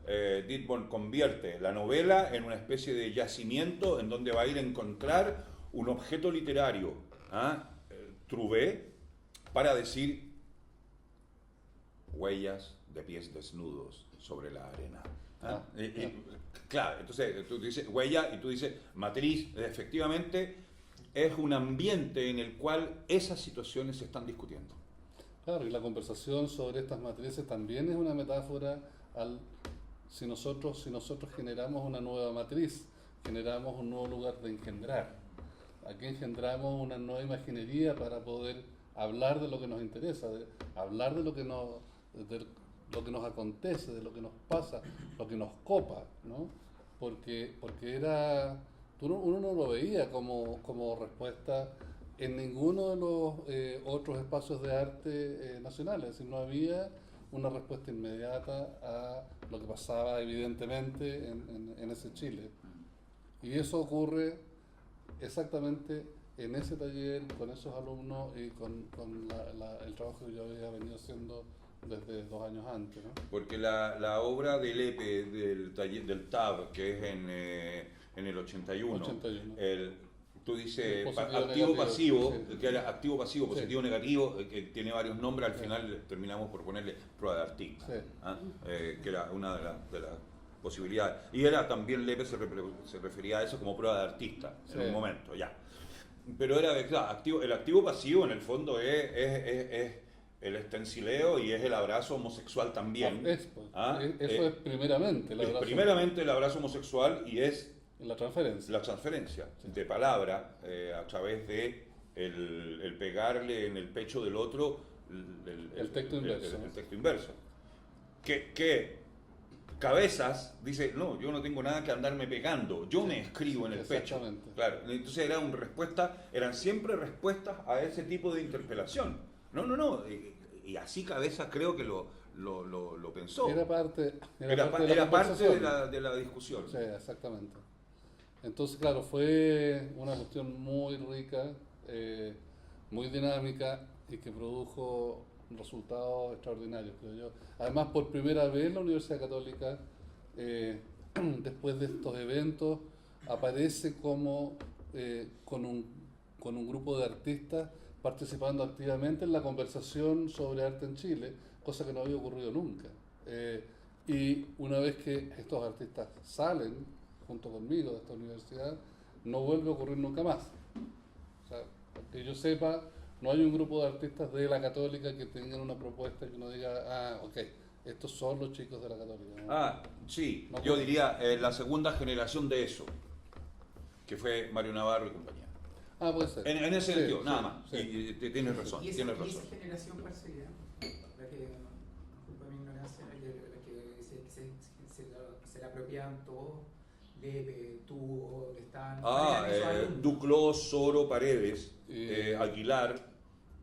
Speaker 1: Ditborn convierte la novela en una especie de yacimiento en donde va a ir a encontrar un objeto literario, Trouvé, para decir huellas de pies desnudos sobre la arena. Claro, entonces tú dices huella y tú dices matriz. Efectivamente, es un ambiente en el cual esas situaciones se están discutiendo.
Speaker 2: Claro, y la conversación sobre estas matrices también es una metáfora si nosotros generamos una nueva matriz, generamos un nuevo lugar de engendrar. Aquí engendramos una nueva imaginería para poder hablar de lo que nos interesa, hablar de lo que nos acontece, de lo que nos pasa, lo que nos copa, ¿no? Porque uno no lo veía como respuesta en ninguno de los otros espacios de arte nacionales. Es decir, no había una respuesta inmediata a lo que pasaba evidentemente en ese Chile. Y eso ocurre exactamente en ese taller, con esos alumnos y con el trabajo que yo había venido haciendo desde 2 años antes, ¿no?
Speaker 1: Porque la obra del EPE, del taller, del TAB, que es en el 81,
Speaker 2: 81.
Speaker 1: Tú dices
Speaker 2: Positivo,
Speaker 1: activo-pasivo,
Speaker 2: sí.
Speaker 1: que era activo-pasivo,
Speaker 2: Sí.
Speaker 1: positivo-negativo, que tiene varios nombres, al
Speaker 2: Sí.
Speaker 1: final terminamos por ponerle prueba de artista,
Speaker 2: Sí.
Speaker 1: que era una de las posibilidades. Y era también Lepe se refería a eso como prueba de artista,
Speaker 2: Sí.
Speaker 1: en un momento, ya. Pero era, claro, el activo-pasivo en el fondo es el estencileo y es el abrazo homosexual también.
Speaker 2: Eso es primeramente el
Speaker 1: Es
Speaker 2: abrazo,
Speaker 1: primeramente el abrazo homosexual y es
Speaker 2: la transferencia.
Speaker 1: la transferencia de palabra a través de el pegarle en el pecho del otro
Speaker 2: El texto inverso.
Speaker 1: el texto inverso. Que Cabezas dice, no, yo no tengo nada que andarme pegando, yo me escribo en el pecho.
Speaker 2: Exactamente.
Speaker 1: Claro, entonces eran siempre respuestas a ese tipo de interpelación. No, y así Cabezas creo que lo pensó.
Speaker 2: Era parte de
Speaker 1: Era
Speaker 2: la
Speaker 1: parte
Speaker 2: conversación.
Speaker 1: de la discusión.
Speaker 2: Sí, exactamente. Entonces, claro, fue una cuestión muy rica, muy dinámica y que produjo resultados extraordinarios, creo yo. Además, por primera vez la Universidad Católica, después de estos eventos, aparece como con un grupo de artistas participando activamente en la conversación sobre arte en Chile, cosa que no había ocurrido nunca. Y una vez que estos artistas salen junto conmigo de esta universidad, no vuelve a ocurrir nunca más. O sea, que yo sepa, no hay un grupo de artistas de la Católica que tengan una propuesta que uno diga, ok, estos son los chicos de la Católica, ¿no?
Speaker 1: Sí,
Speaker 2: No,
Speaker 1: yo diría la segunda generación de eso, que fue Mario Navarro y compañía.
Speaker 2: Puede ser.
Speaker 1: En ese
Speaker 2: Sí,
Speaker 1: sentido,
Speaker 2: sí,
Speaker 1: nada más.
Speaker 2: sí.
Speaker 1: Y tienes razón,
Speaker 3: ¿Y esa,
Speaker 1: tienes
Speaker 3: y
Speaker 1: razón.
Speaker 3: esa generación cuál sería? La que, disculpa mi ignorancia, la que se la apropiaban todos, Lepe, tú, o que estaban... ¿cuáles eran esos alumnos?
Speaker 1: Duclos, Soro, Paredes,
Speaker 2: Y-
Speaker 1: Aguilar,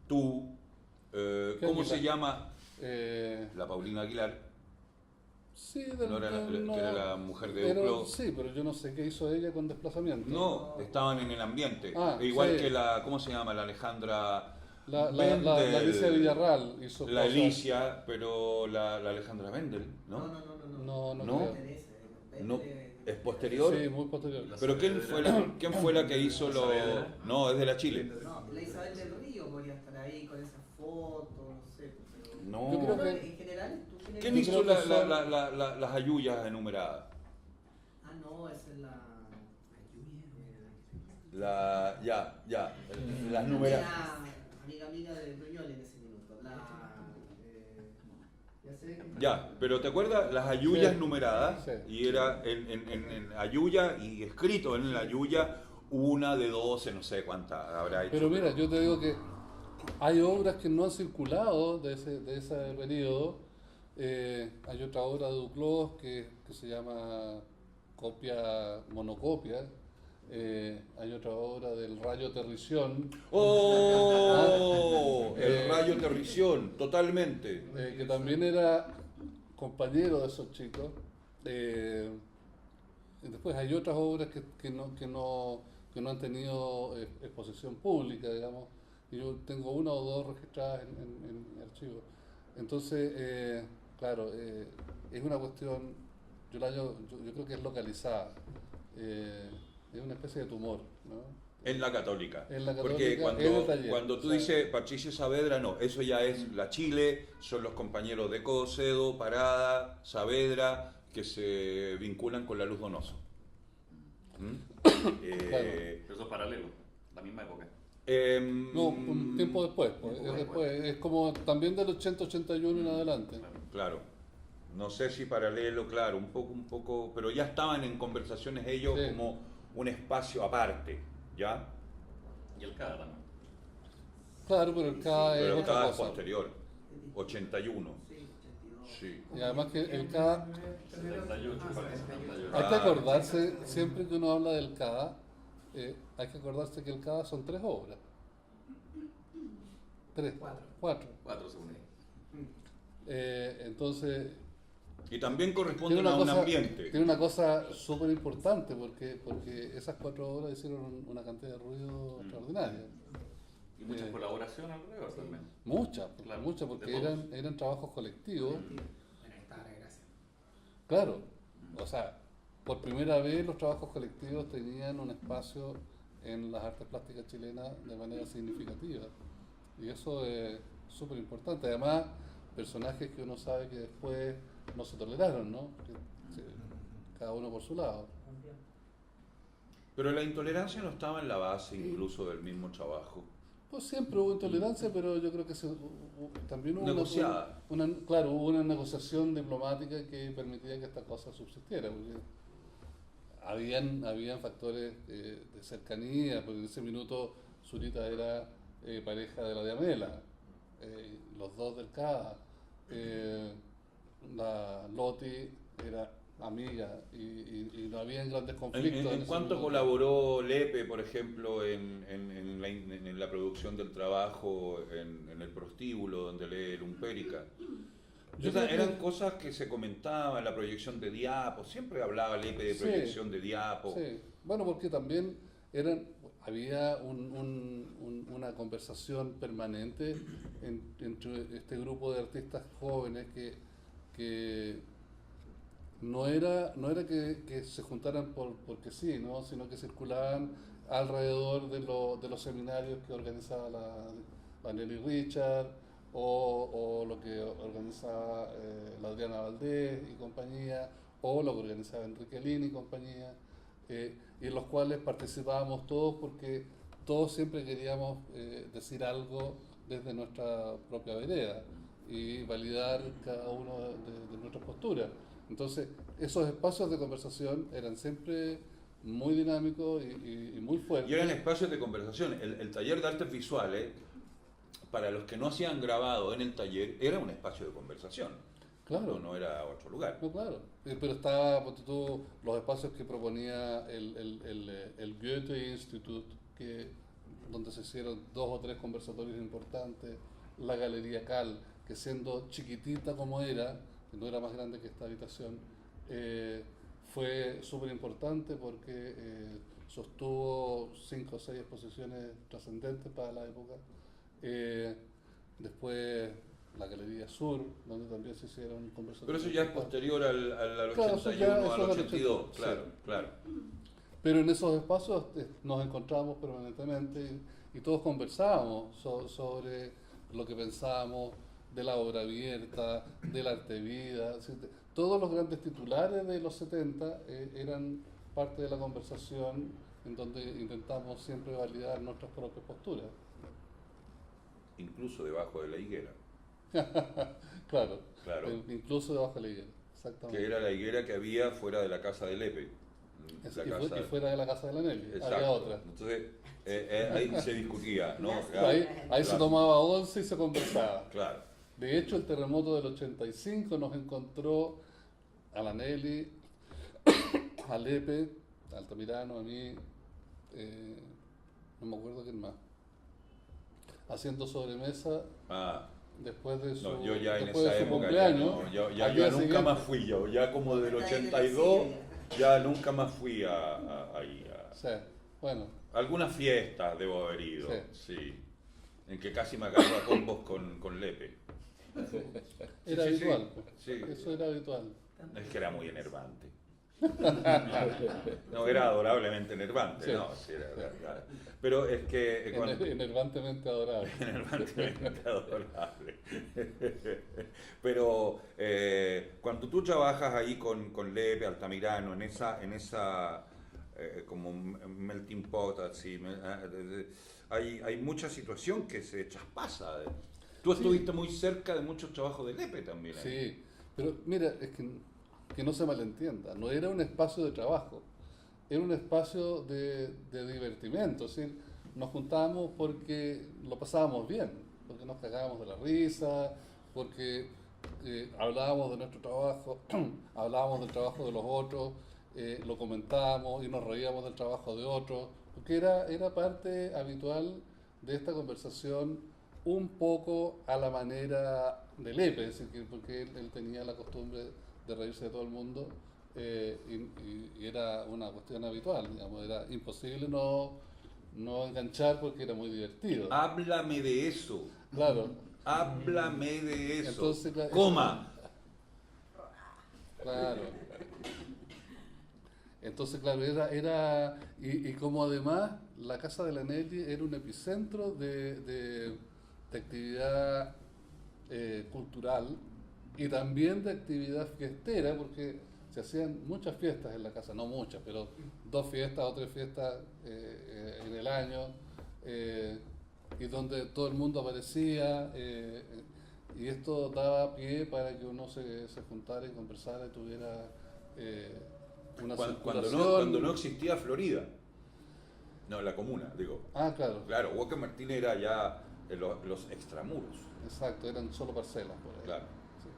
Speaker 1: tú, ¿cómo
Speaker 2: Aguilar?
Speaker 1: se llama?
Speaker 2: Eh,
Speaker 1: La Paulina Aguilar,
Speaker 2: sí,
Speaker 1: no era que era la mujer de
Speaker 2: pero,
Speaker 1: Duclos.
Speaker 2: sí, pero yo no sé qué hizo ella con desplazamiento.
Speaker 1: No, estaban en el ambiente.
Speaker 2: Ah,
Speaker 1: Igual
Speaker 2: sí.
Speaker 1: que ¿cómo se llama? La Alejandra
Speaker 2: La
Speaker 1: Bendel,
Speaker 2: Alicia Villarreal hizo
Speaker 1: la
Speaker 2: cosas.
Speaker 1: Alicia, pero la Alejandra Bendel, ¿no?
Speaker 2: No
Speaker 1: ¿No?
Speaker 2: creo.
Speaker 1: No, ¿es posterior?
Speaker 2: Sí, muy posterior.
Speaker 1: ¿Pero quién fue la que hizo lo...? No, es de la Chile.
Speaker 3: No, la Isabel del Río podría estar ahí con esas fotos, no sé. Pero...
Speaker 1: No.
Speaker 2: Yo creo que-
Speaker 3: En general, tú tienes
Speaker 1: ¿Quién
Speaker 2: Yo
Speaker 1: hizo
Speaker 2: creo que son-
Speaker 1: las ayuyas enumeradas?
Speaker 3: no, esa es la...
Speaker 1: Las numeradas.
Speaker 3: Amiga mía de Bruñol en ese minuto. Ya sé que...
Speaker 1: Ya, pero ¿te acuerdas? Las ayuyas
Speaker 2: Sí.
Speaker 1: numeradas,
Speaker 2: Sí.
Speaker 1: y era en ayuya, y escrito en la ayuya, una de 12, no sé cuántas habrá hecho.
Speaker 2: Pero mira, yo te digo que hay obras que no han circulado de ese periodo. Hay otra obra de Duclos que se llama monocopia. Hay otra obra del Rayo Terrición,
Speaker 1: ¡Oh! El
Speaker 2: Eh,
Speaker 1: rayo terrición, totalmente.
Speaker 2: que también era compañero de esos chicos. Y después hay otras obras que no han tenido exposición pública, digamos, y yo tengo una o dos registradas en mi archivo. Entonces, claro, es una cuestión, yo creo que es localizada, es una especie de tumor, ¿no?
Speaker 1: En la Católica.
Speaker 2: En la
Speaker 1: Porque
Speaker 2: Católica, en el taller.
Speaker 1: cuando tú
Speaker 2: O sea,
Speaker 1: dices Patricio Saavedra, no, eso ya es la Chile, son los compañeros de Cocedo, Parada, Saavedra, que se vinculan con la Luz Donoso.
Speaker 4: Pero eso es paralelo, la misma época.
Speaker 2: No, un tiempo después, pues, es como también del 80-81 en adelante.
Speaker 1: Claro. No sé si paralelo, claro, un poco, pero ya estaban en conversaciones ellos
Speaker 2: Sí.
Speaker 1: como un espacio aparte, ¿ya?
Speaker 4: Y el CADA también.
Speaker 2: Claro, pero el CAA es
Speaker 1: Pero
Speaker 2: otra
Speaker 1: cada
Speaker 2: cosa.
Speaker 1: posterior, 81.
Speaker 3: Sí, 82.
Speaker 1: Sí.
Speaker 2: Y además que el CAA,
Speaker 4: 78, parece, 78.
Speaker 2: hay que acordarse, siempre que uno habla del CAA, hay que acordarse que el CAA son 3 obras. 3,
Speaker 3: 4.
Speaker 2: 4.
Speaker 4: 4 segundos.
Speaker 2: Entonces,
Speaker 1: Y también corresponden a un ambiente.
Speaker 2: tiene una cosa súper importante porque esas 4 horas hicieron una cantidad de ruido extraordinaria.
Speaker 4: Y mucha colaboración alrededor también.
Speaker 2: Muchas,
Speaker 4: Claro,
Speaker 2: muchas,
Speaker 4: de
Speaker 2: porque
Speaker 4: todos.
Speaker 2: eran trabajos colectivos.
Speaker 3: Bueno, ahí está la gracia.
Speaker 2: Claro, o sea, por primera vez los trabajos colectivos tenían un espacio en las artes plásticas chilenas de manera significativa. Y eso es súper importante. Además, personajes que uno sabe que después no se toleraron, ¿no? Cada uno por su lado.
Speaker 1: Pero la intolerancia no estaba en la base incluso del mismo trabajo.
Speaker 2: Pues siempre hubo intolerancia, pero yo creo que también hubo
Speaker 1: Negociada.
Speaker 2: claro, hubo una negociación diplomática que permitía que esta cosa subsistiera, porque habían factores de cercanía, porque en ese minuto Zurita era pareja de la Diamela, los dos del CAA, la Loti era amiga y no había grandes conflictos.
Speaker 1: ¿En
Speaker 2: ese
Speaker 1: cuánto
Speaker 2: minuto.
Speaker 1: colaboró Lepe, por ejemplo, en la producción del trabajo, en el prostíbulo donde lee Lumpérica?
Speaker 2: Yo creo
Speaker 1: Eran
Speaker 2: que-
Speaker 1: cosas que se comentaban, la proyección de diapos, siempre hablaba Lepe de
Speaker 2: Sí,
Speaker 1: proyección de diapos.
Speaker 2: Sí, bueno, porque también había una conversación permanente entre este grupo de artistas jóvenes que no era que se juntaran porque sí, ¿no? Sino que circulaban alrededor de los seminarios que organizaba la Nelly Richard o lo que organizaba la Adriana Valdés y compañía, o lo que organizaba Enrique Lini y compañía, y en los cuales participábamos todos porque todos siempre queríamos decir algo desde nuestra propia vereda y validar cada uno de nuestras posturas. Entonces, esos espacios de conversación eran siempre muy dinámicos y muy fuertes.
Speaker 1: Y eran espacios de conversación. El taller de artes visuales, para los que no hacían grabado en el taller, era un espacio de conversación.
Speaker 2: Claro.
Speaker 1: No era otro lugar.
Speaker 2: No, claro. Pero estaba, ponte tú, los espacios que proponía el Goethe Institut, donde se hicieron 2 o 3 conversatorios importantes, la Galería Cal, que siendo chiquitita como era, que no era más grande que esta habitación, fue súper importante porque sostuvo 5 o 6 exposiciones trascendentes para la época. Después la Galería Sur, donde también se hicieron
Speaker 1: Pero
Speaker 2: conversatorios.
Speaker 1: eso ya es posterior al
Speaker 2: Claro,
Speaker 1: 81,
Speaker 2: eso
Speaker 1: al
Speaker 2: ya es
Speaker 1: 82,
Speaker 2: sí.
Speaker 1: claro, claro.
Speaker 2: Pero en esos espacios nos encontrábamos permanentemente y todos conversábamos sobre lo que pensábamos de la obra abierta, del arte vida. Todos los grandes titulares de los 70 eran parte de la conversación en donde intentamos siempre validar nuestras propias posturas.
Speaker 1: Incluso debajo de la higuera,
Speaker 2: Claro,
Speaker 1: Claro.
Speaker 2: Incluso debajo de la higuera, exactamente.
Speaker 1: que era la higuera que había fuera de la casa de Lepe. La casa-
Speaker 2: Y fuera de la casa de la Nelly, había
Speaker 1: Exacto.
Speaker 2: otra.
Speaker 1: Entonces, ahí se discutía, ¿no?
Speaker 2: Ahí se
Speaker 1: Claro.
Speaker 2: tomaba once y se conversaba.
Speaker 1: Claro.
Speaker 2: De hecho, el terremoto del 85 nos encontró a la Nelly, a Lepe, a Altamirano, a mí, no me acuerdo quién más, haciendo sobremesa
Speaker 1: Ah,
Speaker 2: después de su,
Speaker 1: no, yo ya en
Speaker 2: después de
Speaker 1: esa
Speaker 2: su
Speaker 1: época
Speaker 2: cumpleaños.
Speaker 1: ya, no, yo
Speaker 2: al
Speaker 1: ya
Speaker 2: día
Speaker 1: nunca
Speaker 2: siguiente.
Speaker 1: más fui yo, ya como del 82, ya nunca más fui ahí.
Speaker 2: Sí, bueno,
Speaker 1: Algunas fiestas debo haber ido,
Speaker 2: Sí.
Speaker 1: sí, en que casi me agarro a combos con Lepe.
Speaker 2: era
Speaker 1: sí,
Speaker 2: habitual.
Speaker 1: sí.
Speaker 2: Eso era habitual.
Speaker 1: Es que era muy enervante. No, era adorablemente enervante,
Speaker 2: Sí.
Speaker 1: no, sí, era. Pero es que cuando,
Speaker 2: Enervantemente adorable.
Speaker 1: enervantemente adorable. Pero cuando tú trabajas ahí con Lepe, Altamirano, en esa como melting pot, así, hay mucha situación que se traspasa. Tú estuviste muy cerca de muchos trabajos de Lepe también. ahí.
Speaker 2: Sí, pero mira, es que no se malentienda, no era un espacio de trabajo, era un espacio de divertimento, es decir, nos juntábamos porque lo pasábamos bien, porque nos cagábamos de la risa, porque hablábamos de nuestro trabajo, hablábamos del trabajo de los otros, lo comentábamos y nos reíamos del trabajo de otros, porque era parte habitual de esta conversación un poco a la manera de Lepe, es decir, porque él tenía la costumbre de reírse de todo el mundo, y era una cuestión habitual, digamos, era imposible no enganchar porque era muy divertido.
Speaker 1: Háblame de eso.
Speaker 2: Claro.
Speaker 1: Háblame de eso.
Speaker 2: Entonces,
Speaker 1: Coma.
Speaker 2: Claro. Entonces, claro, y como además la Casa de la Nelly era un epicentro de actividad cultural y también de actividad fiestera, porque se hacían muchas fiestas en la casa, no muchas, pero 2 fiestas o 3 fiestas en el año, y donde todo el mundo aparecía, y esto daba pie para que uno se juntara y conversara y tuviera una circulación.
Speaker 1: Cuando no existía Florida. No, la comuna, digo.
Speaker 2: Ah, claro.
Speaker 1: Claro, Walker Martínez era ya en los extramuros.
Speaker 2: Exacto, eran solo parcelas por ahí.
Speaker 1: Claro.
Speaker 2: Sí.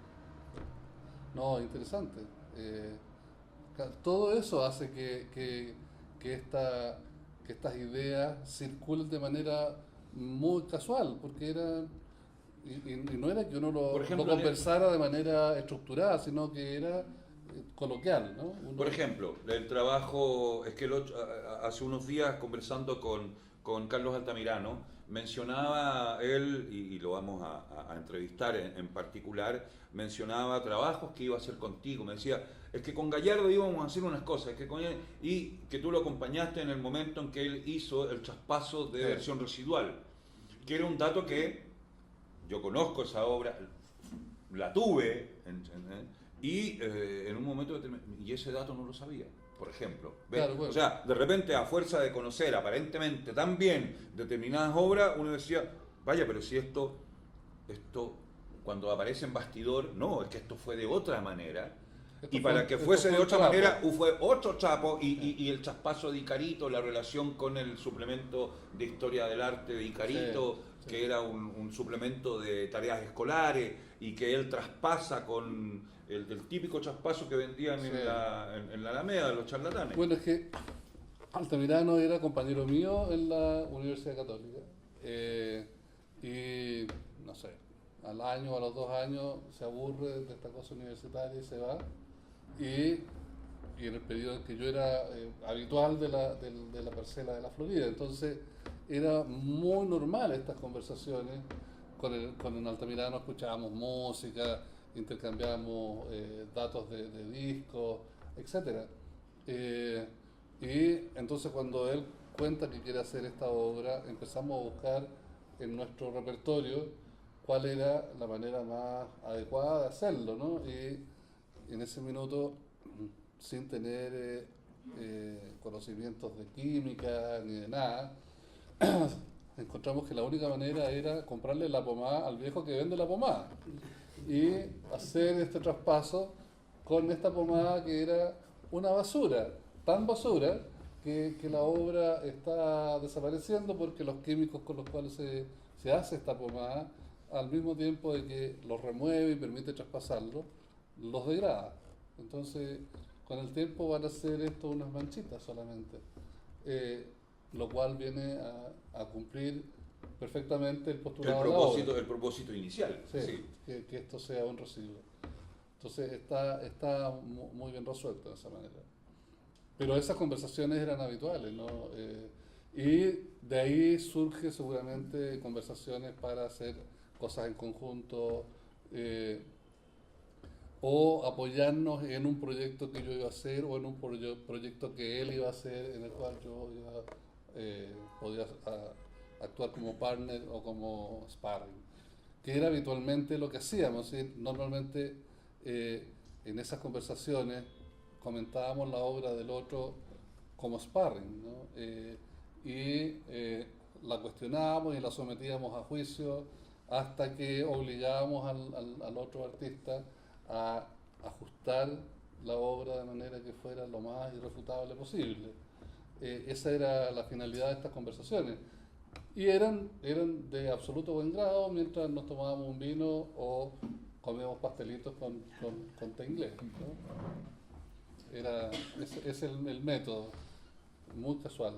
Speaker 2: No, interesante. Todo eso hace que estas ideas circulen de manera muy casual, porque y no era que uno
Speaker 1: Por ejemplo,
Speaker 2: lo conversara de manera estructurada, sino que era coloquial, ¿no?
Speaker 1: Por ejemplo, el trabajo, es que hace unos días conversando con Carlos Altamirano, mencionaba él, y lo vamos a entrevistar en particular, mencionaba trabajos que iba a hacer contigo, me decía, es que con Gallardo íbamos a hacer unas cosas, es que con él, y que tú lo acompañaste en el momento en que él hizo el traspaso de versión residual, que era un dato que yo conozco esa obra, la tuve, y en un momento y ese dato no lo sabía, por ejemplo.
Speaker 2: Claro, bueno.
Speaker 1: O sea, de repente, a fuerza de conocer aparentemente tan bien determinadas obras, uno decía, vaya, pero si esto cuando aparece en bastidor, no, es que esto fue de otra manera. Y para que fuese de otra manera, fue otro chapo, y el traspaso de Icarito, la relación con el suplemento de historia del arte de Icarito,
Speaker 2: sí.
Speaker 1: que era un suplemento de tareas escolares, y que él traspasa con el típico traspaso que vendían
Speaker 2: Sí.
Speaker 1: en la Alameda de los charlatanes.
Speaker 2: Bueno, es que Altamirano era compañero mío en la Universidad Católica, y no sé, al año o a los 2 años se aburre de esta cosa universitaria y se va, y en el periodo en que yo era habitual de la parcela de la Florida, entonces era muy normal estas conversaciones. Con el Altamirano escuchábamos música, intercambiábamos datos de discos, etc. Y entonces cuando él cuenta que quiere hacer esta obra, empezamos a buscar en nuestro repertorio cuál era la manera más adecuada de hacerlo, ¿no? Y en ese minuto, sin tener conocimientos de química ni de nada, encontramos que la única manera era comprarle la pomada al viejo que vende la pomada y hacer este traspaso con esta pomada que era una basura, tan basura que la obra está desapareciendo porque los químicos con los cuales se hace esta pomada, al mismo tiempo de que los remueve y permite traspasarlo, los degrada. Entonces, con el tiempo van a ser esto unas manchitas solamente. Lo cual viene a cumplir perfectamente el postulado de la obra.
Speaker 1: El propósito inicial.
Speaker 2: Sí,
Speaker 1: Sí.
Speaker 2: que esto sea un residuo. Entonces está muy bien resuelto de esa manera. Pero esas conversaciones eran habituales, ¿no? Y de ahí surge seguramente conversaciones para hacer cosas en conjunto, o apoyarnos en un proyecto que yo iba a hacer o en un proyecto que él iba a hacer, en el cual yo podía actuar como partner o como sparring, que era habitualmente lo que hacíamos. ¿Sí? Normalmente en esas conversaciones comentábamos la obra del otro como sparring, ¿no? Y la cuestionábamos y la sometíamos a juicio hasta que obligábamos al otro artista a ajustar la obra de manera que fuera lo más irrefutable posible. Esa era la finalidad de estas conversaciones. Y eran de absoluto buen grado mientras nos tomábamos un vino o comíamos pastelitos con té inglés, ¿no? Ese es el método, muy casual.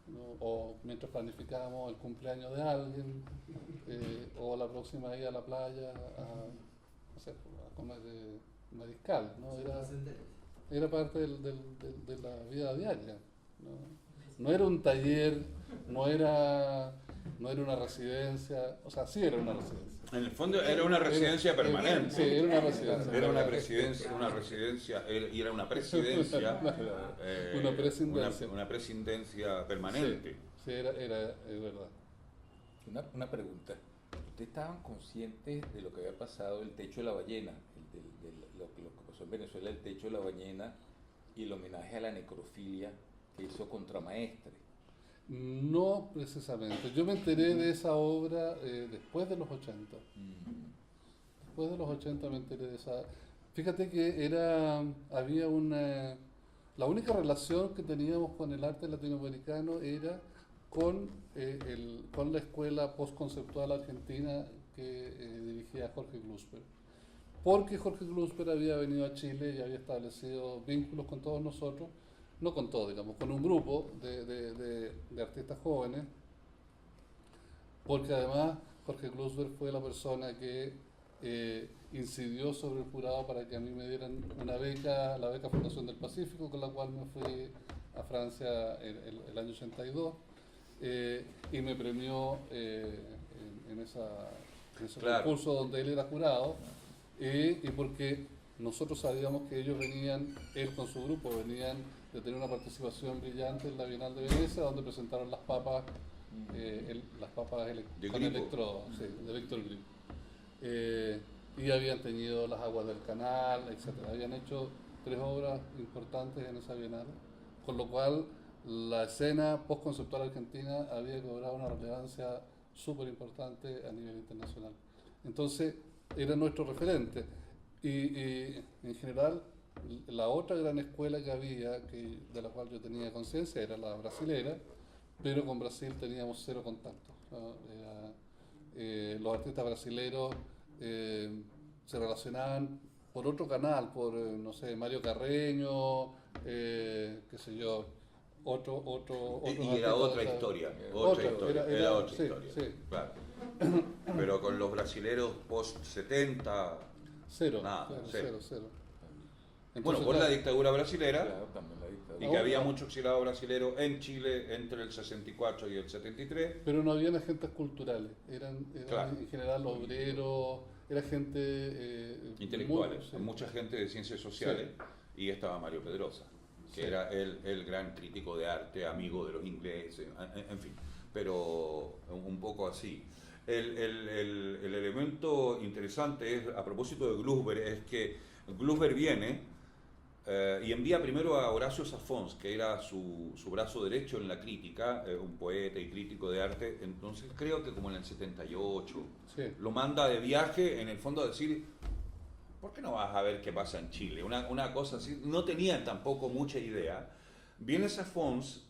Speaker 2: ¿no? O mientras planificábamos el cumpleaños de alguien, o la próxima ida a la playa no sé, a comer mariscal, ¿no? Era parte de la vida diaria, ¿no? No era un taller, no era una residencia, o sea, sí era una residencia.
Speaker 1: En el fondo era una residencia permanente.
Speaker 2: Sí, era una residencia.
Speaker 1: Era una residencia, y era una presidencia.
Speaker 2: Una presidencia.
Speaker 1: Una presidencia permanente.
Speaker 2: Sí, es verdad.
Speaker 5: Una pregunta. ¿Ustedes estaban conscientes de lo que había pasado, el techo de la ballena, lo que pasó en Venezuela, el techo de la ballena y el homenaje a la necrofilia que hizo Contramaestre?
Speaker 2: No precisamente. Yo me enteré de esa obra después de los 80. Después de los 80 me enteré de esa. Fíjate que había la única relación que teníamos con el arte latinoamericano era con la escuela postconceptual argentina que dirigía Jorge Glusper. Porque Jorge Glusper había venido a Chile y había establecido vínculos con todos nosotros, no con todos, digamos, con un grupo de artistas jóvenes, porque además Jorge Glusper fue la persona que incidió sobre el jurado para que a mí me dieran una beca, la beca Fundación del Pacífico, con la cual me fui a Francia el año 82, y me premió en ese
Speaker 1: Claro.
Speaker 2: concurso donde él era jurado, y porque nosotros sabíamos que ellos venían, él con su grupo, venían de tener una participación brillante en la Bienal de Venecia, donde presentaron las papas,
Speaker 1: De
Speaker 2: con
Speaker 1: Grippo.
Speaker 2: electrodo, sí, de Víctor Grip. Y habían teñido las aguas del canal, etcétera. Habían hecho 3 obras importantes en esa Bienal, con lo cual la escena postconceptual argentina había cobrado una relevancia súper importante a nivel internacional. Entonces, era nuestro referente. Y en general, la otra gran escuela que había, de la cual yo tenía conciencia, era la brasilera, pero con Brasil teníamos 0 contacto, ¿no? Los artistas brasileros se relacionaban por otro canal, por, no sé, Mario Carreño, qué sé yo, otro
Speaker 1: Y era otra historia. Era otra
Speaker 2: sí,
Speaker 1: historia.
Speaker 2: sí.
Speaker 1: Claro. Pero con los brasileros post 70.
Speaker 2: Cero,
Speaker 1: Nada,
Speaker 2: claro,
Speaker 1: cero.
Speaker 2: cero.
Speaker 1: Bueno,
Speaker 2: Entonces,
Speaker 1: por la
Speaker 2: claro,
Speaker 1: dictadura brasilera,
Speaker 5: Claro, también la dictadura.
Speaker 1: y que había mucho exilado brasilero en Chile entre el 64 y el 73.
Speaker 2: pero no habían agentes culturales, eran
Speaker 1: Claro.
Speaker 2: en general obreros, era gente
Speaker 1: Intelectuales,
Speaker 2: muy- sí.
Speaker 1: mucha gente de ciencias sociales, y estaba Mario Pedrosa, que
Speaker 2: Sí.
Speaker 1: era el gran crítico de arte, amigo de los ingleses, en fin, pero un poco así. El elemento interesante es, a propósito de Glusper, es que Glusper viene y envía primero a Horacio Safons, que era su brazo derecho en la crítica, un poeta y crítico de arte. Entonces creo que como en el 78
Speaker 2: Sí.
Speaker 1: lo manda de viaje, en el fondo a decir, ¿por qué no vas a ver qué pasa en Chile? Una cosa así, no tenían tampoco mucha idea. Viene Safons,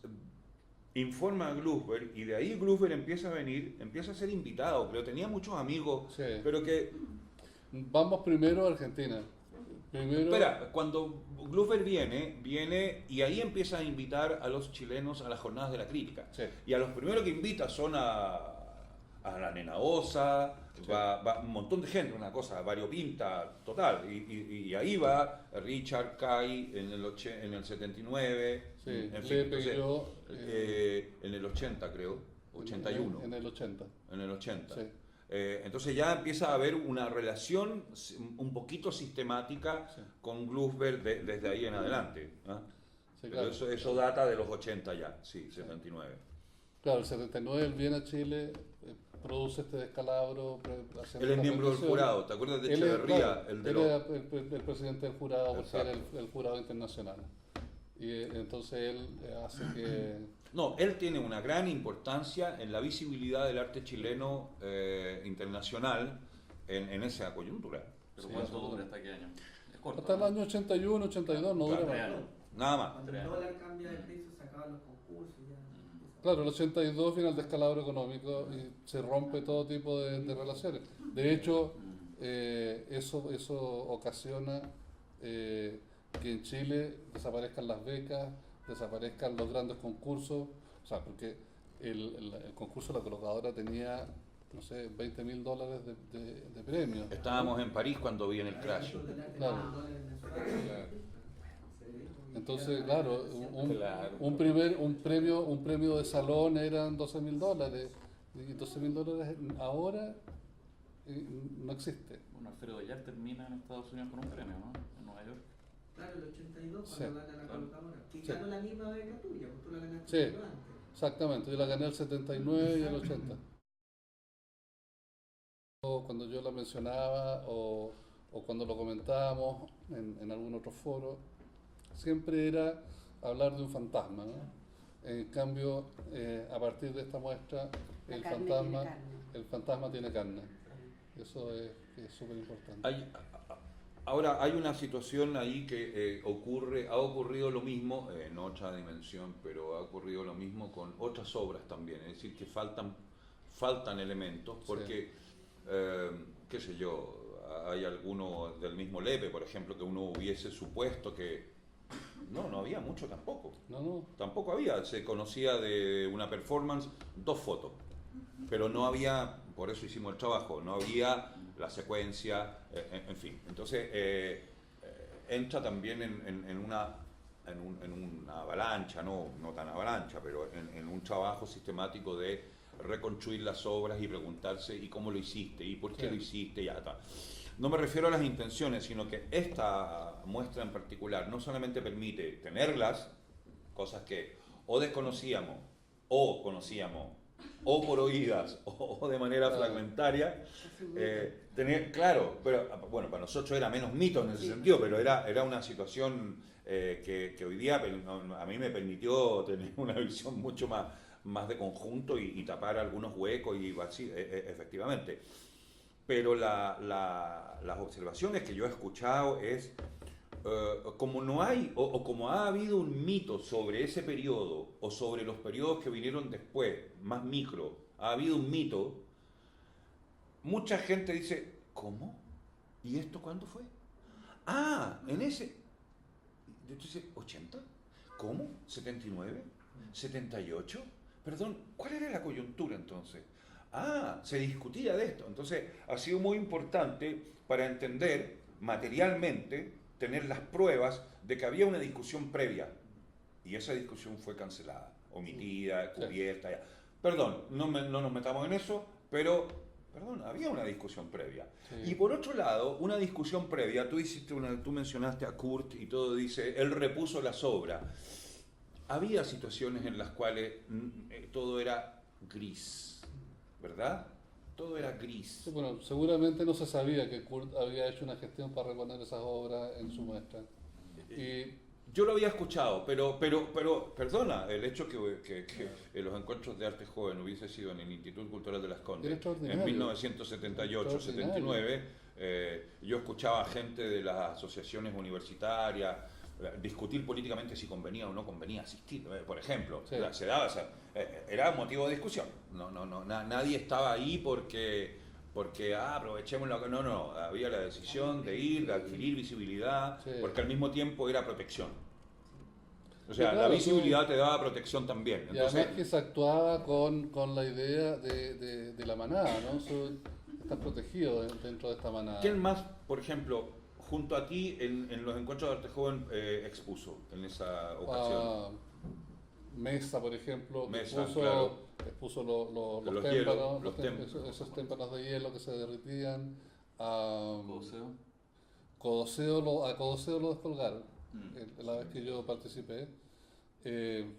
Speaker 1: informa a Glusper, y de ahí Glusper empieza a ser invitado, pero tenía muchos amigos,
Speaker 2: Sí.
Speaker 1: pero que...
Speaker 2: Vamos primero a Argentina. Primero,
Speaker 1: Espera, cuando Glusper viene y ahí empieza a invitar a los chilenos a las jornadas de la crítica.
Speaker 2: Sí.
Speaker 1: Y a los primeros que invita son a la Nena Osa,
Speaker 2: Sí.
Speaker 1: va un montón de gente, una cosa variopinta total. Y ahí va Richard Kay en el 79,
Speaker 2: sí,
Speaker 1: en fin,
Speaker 2: Lepe y
Speaker 1: entonces,
Speaker 2: yo,
Speaker 1: en el 80 creo, 81.
Speaker 2: En el 80.
Speaker 1: En el 80.
Speaker 2: Sí.
Speaker 1: Entonces ya empieza a haber una relación un poquito sistemática
Speaker 2: Sí.
Speaker 1: con Glusper desde ahí en adelante, ¿no?
Speaker 2: Sí,
Speaker 1: Pero
Speaker 2: claro.
Speaker 1: eso data de los 80 ya, sí, 79.
Speaker 2: Claro, el 79 él viene a Chile, produce este descalabro. hace
Speaker 1: Él es
Speaker 2: una
Speaker 1: miembro del
Speaker 2: petición.
Speaker 1: jurado, ¿te acuerdas de
Speaker 2: Él es,
Speaker 1: Echeverría?
Speaker 2: claro,
Speaker 1: El de
Speaker 2: él
Speaker 1: los-
Speaker 2: era el presidente del jurado, porque era
Speaker 1: Exacto.
Speaker 2: el jurado internacional. Y entonces él hace que...
Speaker 1: No, él tiene una gran importancia en la visibilidad del arte chileno internacional en esa coyuntura.
Speaker 4: Pero
Speaker 2: Sí,
Speaker 4: ¿cuánto
Speaker 2: eso
Speaker 4: dura
Speaker 2: es.
Speaker 4: hasta qué año? Es corto.
Speaker 2: Hasta el
Speaker 4: ¿no?
Speaker 2: año 81, 82, no dura
Speaker 1: Claro.
Speaker 2: más.
Speaker 4: Real.
Speaker 1: Nada más.
Speaker 3: Cuando el dólar cambia de precio, se acaban los concursos y ya.
Speaker 2: Claro, el 82 viene el descalabro económico y se rompe todo tipo de relaciones. De hecho, eso ocasiona que en Chile desaparezcan las becas, desaparezcan los grandes concursos. O sea, porque el concurso de la colocadora tenía, no sé, $20.000 de premios.
Speaker 1: Estábamos en París cuando vi en el crash.
Speaker 2: Claro. Entonces, claro,
Speaker 5: Claro.
Speaker 2: un premio de salón eran $12.000. Y $12.000 ahora no existe.
Speaker 4: Bueno, Alfredo Villar termina en Estados Unidos con un premio, ¿no? En Nueva York.
Speaker 3: Claro, el 82
Speaker 2: Sí.
Speaker 3: cuando gana la colocadora. Que
Speaker 2: Sí.
Speaker 3: ganó la misma beca tuya, pues tú la ganaste
Speaker 2: Sí.
Speaker 3: un año antes.
Speaker 2: Exactamente, yo la gané el 79 y el 80. Cuando yo la mencionaba o cuando lo comentábamos en algún otro foro, siempre era hablar de un fantasma, ¿no? En cambio, a partir de esta muestra,
Speaker 6: La carne tiene carne.
Speaker 2: el fantasma tiene carne. Eso es súper importante.
Speaker 1: Ahora, hay una situación ahí que ha ocurrido lo mismo, en otra dimensión, pero ha ocurrido lo mismo con otras obras también, es decir, que faltan elementos, porque, qué sé yo, hay alguno del mismo Lepe, por ejemplo, que uno hubiese supuesto que no había mucho tampoco.
Speaker 2: No.
Speaker 1: Tampoco había, se conocía de una performance, 2 fotos, pero no había, por eso hicimos el trabajo, no había la secuencia, en fin. Entonces, entra también en una avalancha, no tan avalancha, pero en un trabajo sistemático de reconstruir las obras y preguntarse ¿y cómo lo hiciste? ¿Y por qué lo hiciste? Ya está. No me refiero a las intenciones, sino que esta muestra en particular no solamente permite tenerlas, cosas que o desconocíamos, o conocíamos, o por oídas, o de manera fragmentaria, claro, pero bueno, para nosotros era menos mito en ese sentido, pero era una situación que hoy día a mí me permitió tener una visión mucho más de conjunto y tapar algunos huecos y así, efectivamente. Pero las observaciones que yo he escuchado es, como no hay, o como ha habido un mito sobre ese periodo, o sobre los periodos que vinieron después, más micro, ha habido un mito, mucha gente dice, ¿cómo? ¿Y esto cuándo fue? Ah, en ese... Entonces, ¿80? ¿Cómo? ¿79? ¿78? Perdón, ¿cuál era la coyuntura entonces? Ah, se discutía de esto. Entonces, ha sido muy importante para entender materialmente, tener las pruebas de que había una discusión previa. Y esa discusión fue cancelada, omitida, cubierta. Ya. Perdón, no nos metamos en eso, pero, perdón, había una discusión previa. Sí. Y por otro lado, una discusión previa, tú mencionaste a Kurt y todo dice, él repuso las obras. Había situaciones en las cuales todo era gris. ¿Verdad? Todo era gris.
Speaker 2: Sí, bueno, seguramente no se sabía que Kurt había hecho una gestión para reponer esas obras en su muestra.
Speaker 1: Yo lo había escuchado, pero perdona, el hecho que los encuentros de arte joven hubiese sido en el Instituto Cultural de Las Condes en 1978-79, yo escuchaba a gente de las asociaciones universitarias discutir políticamente si convenía o no convenía asistir, por ejemplo. Sí. Se daba, era motivo de discusión. Nadie estaba ahí porque aprovechemos lo que... No, había la decisión de ir, de adquirir visibilidad, porque al mismo tiempo era protección. O sea, claro, la visibilidad te daba protección también.
Speaker 2: Entonces, y además que se actuaba con la idea de la manada, ¿no? Estás protegido dentro de esta manada.
Speaker 1: ¿Quién más, por ejemplo, junto a ti en los encuentros de arte joven expuso en esa ocasión?
Speaker 2: Mesa, por ejemplo, expuso los témpanos, esos témpanos de hielo que se derritían. Codoseo lo descolgaron la vez que yo participé. ¿Quién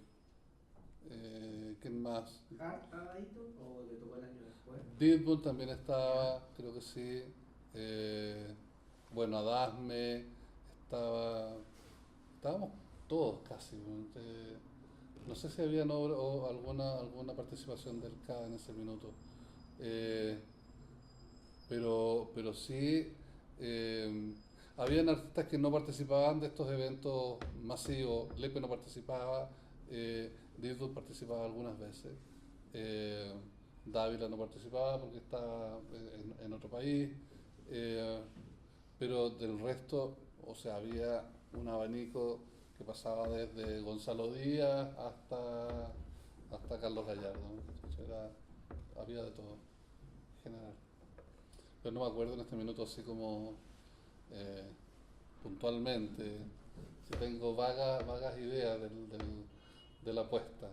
Speaker 2: más?
Speaker 3: ¿Hart estaba ahí o le tocó el año después?
Speaker 2: Ditbull también estaba, creo que sí. Bueno, Adasme, estábamos todos casi. No sé si había alguna participación del CA en ese minuto. Pero sí, habían artistas que no participaban de estos eventos masivos. Lepe no participaba, Ditbull participaba algunas veces. Dávila no participaba porque estaba en otro país. Pero del resto, o sea, había un abanico que pasaba desde Gonzalo Díaz hasta Carlos Gallardo, ¿no? Había de todo, en general. Pero no me acuerdo en este minuto así como puntualmente, si tengo vagas ideas de la apuesta.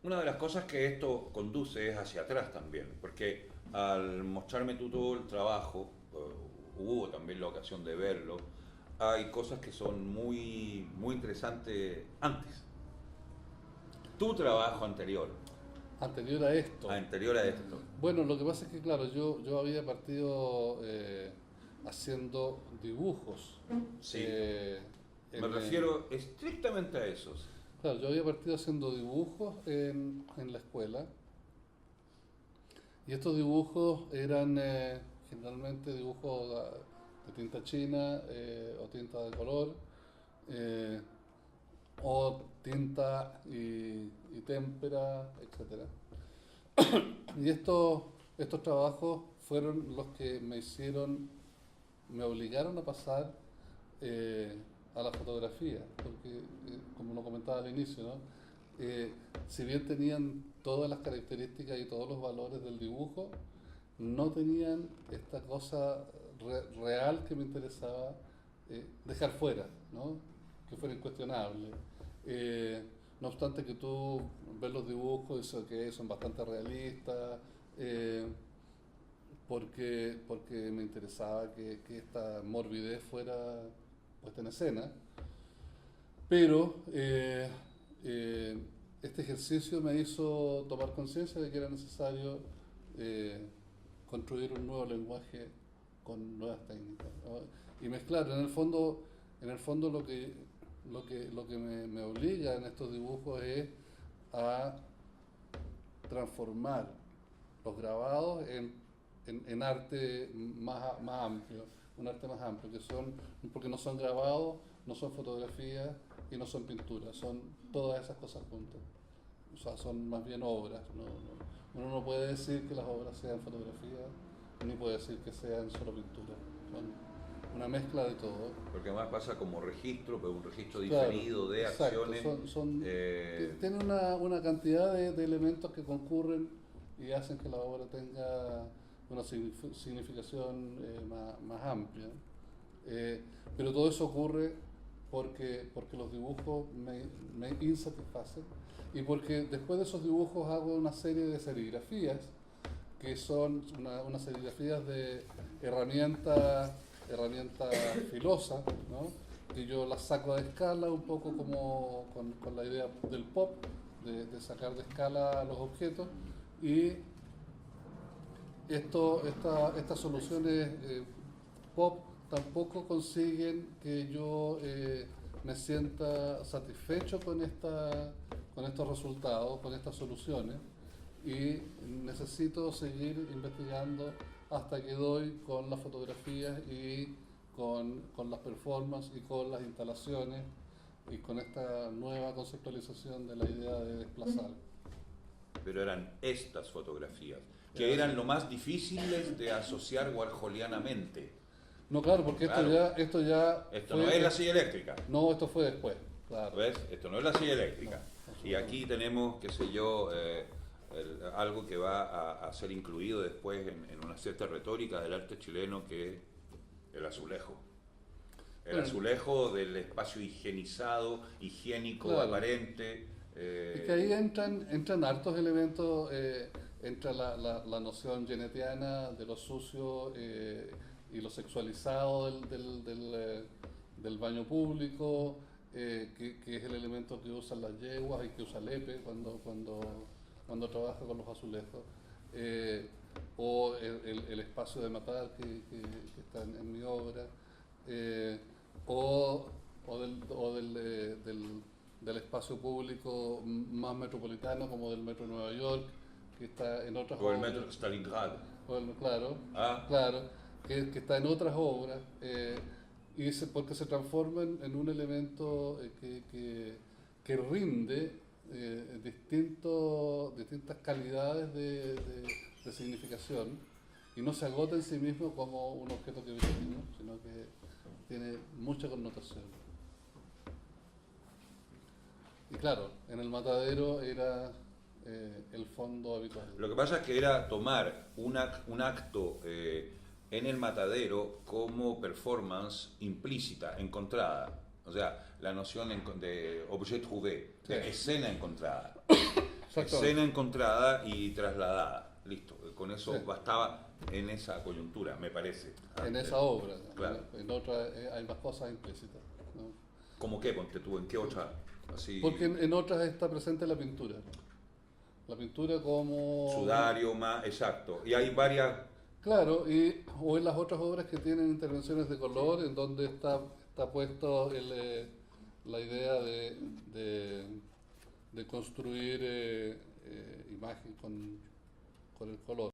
Speaker 1: Una de las cosas que esto conduce es hacia atrás también, porque al mostrarme tú todo el trabajo, hubo también la ocasión de verlo, hay cosas que son muy, muy interesantes antes. Tu trabajo anterior.
Speaker 2: Anterior a esto.
Speaker 1: Anterior a esto.
Speaker 2: Bueno, lo que pasa es que, claro, yo había partido haciendo dibujos.
Speaker 1: Sí. Me refiero estrictamente a esos.
Speaker 2: Claro, yo había partido haciendo dibujos en la escuela. Y estos dibujos eran generalmente dibujos de tinta china o tinta de color, o tinta y témpera, etc. Y estos trabajos fueron los que me obligaron a pasar a la fotografía, porque como lo comentaba al inicio, ¿no? Si bien tenían todas las características y todos los valores del dibujo, no tenían esta cosa real que me interesaba dejar fuera, ¿no? Que fuera incuestionable. No obstante que tú ves los dibujos y dices que son bastante realistas, porque me interesaba que esta morbidez fuera puesta en escena, pero este ejercicio me hizo tomar conciencia de que era necesario construir un nuevo lenguaje con nuevas técnicas, ¿no? Y mezclar. En el fondo lo que me obliga en estos dibujos es a transformar los grabados en arte más amplio, un arte más amplio, porque no son grabados, no son fotografías y no son pinturas, son todas esas cosas juntas. O sea, son más bien obras. Uno no puede decir que las obras sean fotografías, ni puede decir que sean solo pinturas. Son una mezcla de todo.
Speaker 1: Porque además pasa como registro, pero un registro
Speaker 2: Claro,
Speaker 1: diferido de
Speaker 2: exacto,
Speaker 1: acciones.
Speaker 2: Tiene una cantidad de elementos que concurren y hacen que la obra tenga una significación más amplia. Pero todo eso ocurre porque los dibujos me insatisfacen y porque después de esos dibujos hago una serie de serigrafías que son unas serigrafías de herramientas filosas, ¿no? Que yo las saco de escala un poco como con la idea del pop, de sacar de escala los objetos, y estas soluciones pop tampoco consiguen que yo me sienta satisfecho con estos resultados, con estas soluciones, y necesito seguir investigando hasta que doy con las fotografías y con las performances y con las instalaciones y con esta nueva conceptualización de la idea de desplazar.
Speaker 1: Pero eran estas fotografías, que eran lo más difíciles de asociar warholianamente.
Speaker 2: No, claro, porque
Speaker 1: Claro.
Speaker 2: Esto fue,
Speaker 1: no es la silla eléctrica.
Speaker 2: No, esto fue después, claro.
Speaker 1: ¿Ves? Esto no es la silla eléctrica.
Speaker 2: No,
Speaker 1: Y aquí tenemos, qué sé yo, algo que va a ser incluido después en una cierta retórica del arte chileno, que es el azulejo. El azulejo del espacio higienizado, higiénico,
Speaker 2: claro,
Speaker 1: aparente.
Speaker 2: Es que ahí entran hartos elementos, entra la noción genetiana de lo sucio y lo sexualizado del baño público, que es el elemento que usan las yeguas y que usa Lepe cuando trabaja con los azulejos, o el espacio de matar que está en mi obra, o del espacio público más metropolitano, como del metro de Nueva York, que está en otras
Speaker 1: O el
Speaker 2: obras.
Speaker 1: metro de Stalingrad.
Speaker 2: Claro, que está en otras obras, porque se transforma en un elemento que rinde distintas calidades de significación y no se agota en sí mismo como un objeto que vive, ¿no? Sino que tiene mucha connotación. Y claro, en el matadero era el fondo habitual.
Speaker 1: Lo que pasa es que era tomar un acto en el matadero como performance implícita, encontrada. O sea, la noción de objet trouvé,
Speaker 2: Sí.
Speaker 1: de escena encontrada.
Speaker 2: Exactamente.
Speaker 1: Escena encontrada y trasladada. Listo. Con eso
Speaker 2: Sí.
Speaker 1: bastaba en esa coyuntura, me parece.
Speaker 2: En esa obra.
Speaker 1: Claro.
Speaker 2: En otra hay más cosas implícitas, ¿no?
Speaker 1: ¿Cómo qué? Ponte tú, ¿en qué otra? Así,
Speaker 2: Porque en otras está presente la pintura. La pintura como...
Speaker 1: sudario, más, exacto. Y hay varias...
Speaker 2: Claro, o en las otras obras que tienen intervenciones de color, en donde está puesto la idea de construir imagen con el color.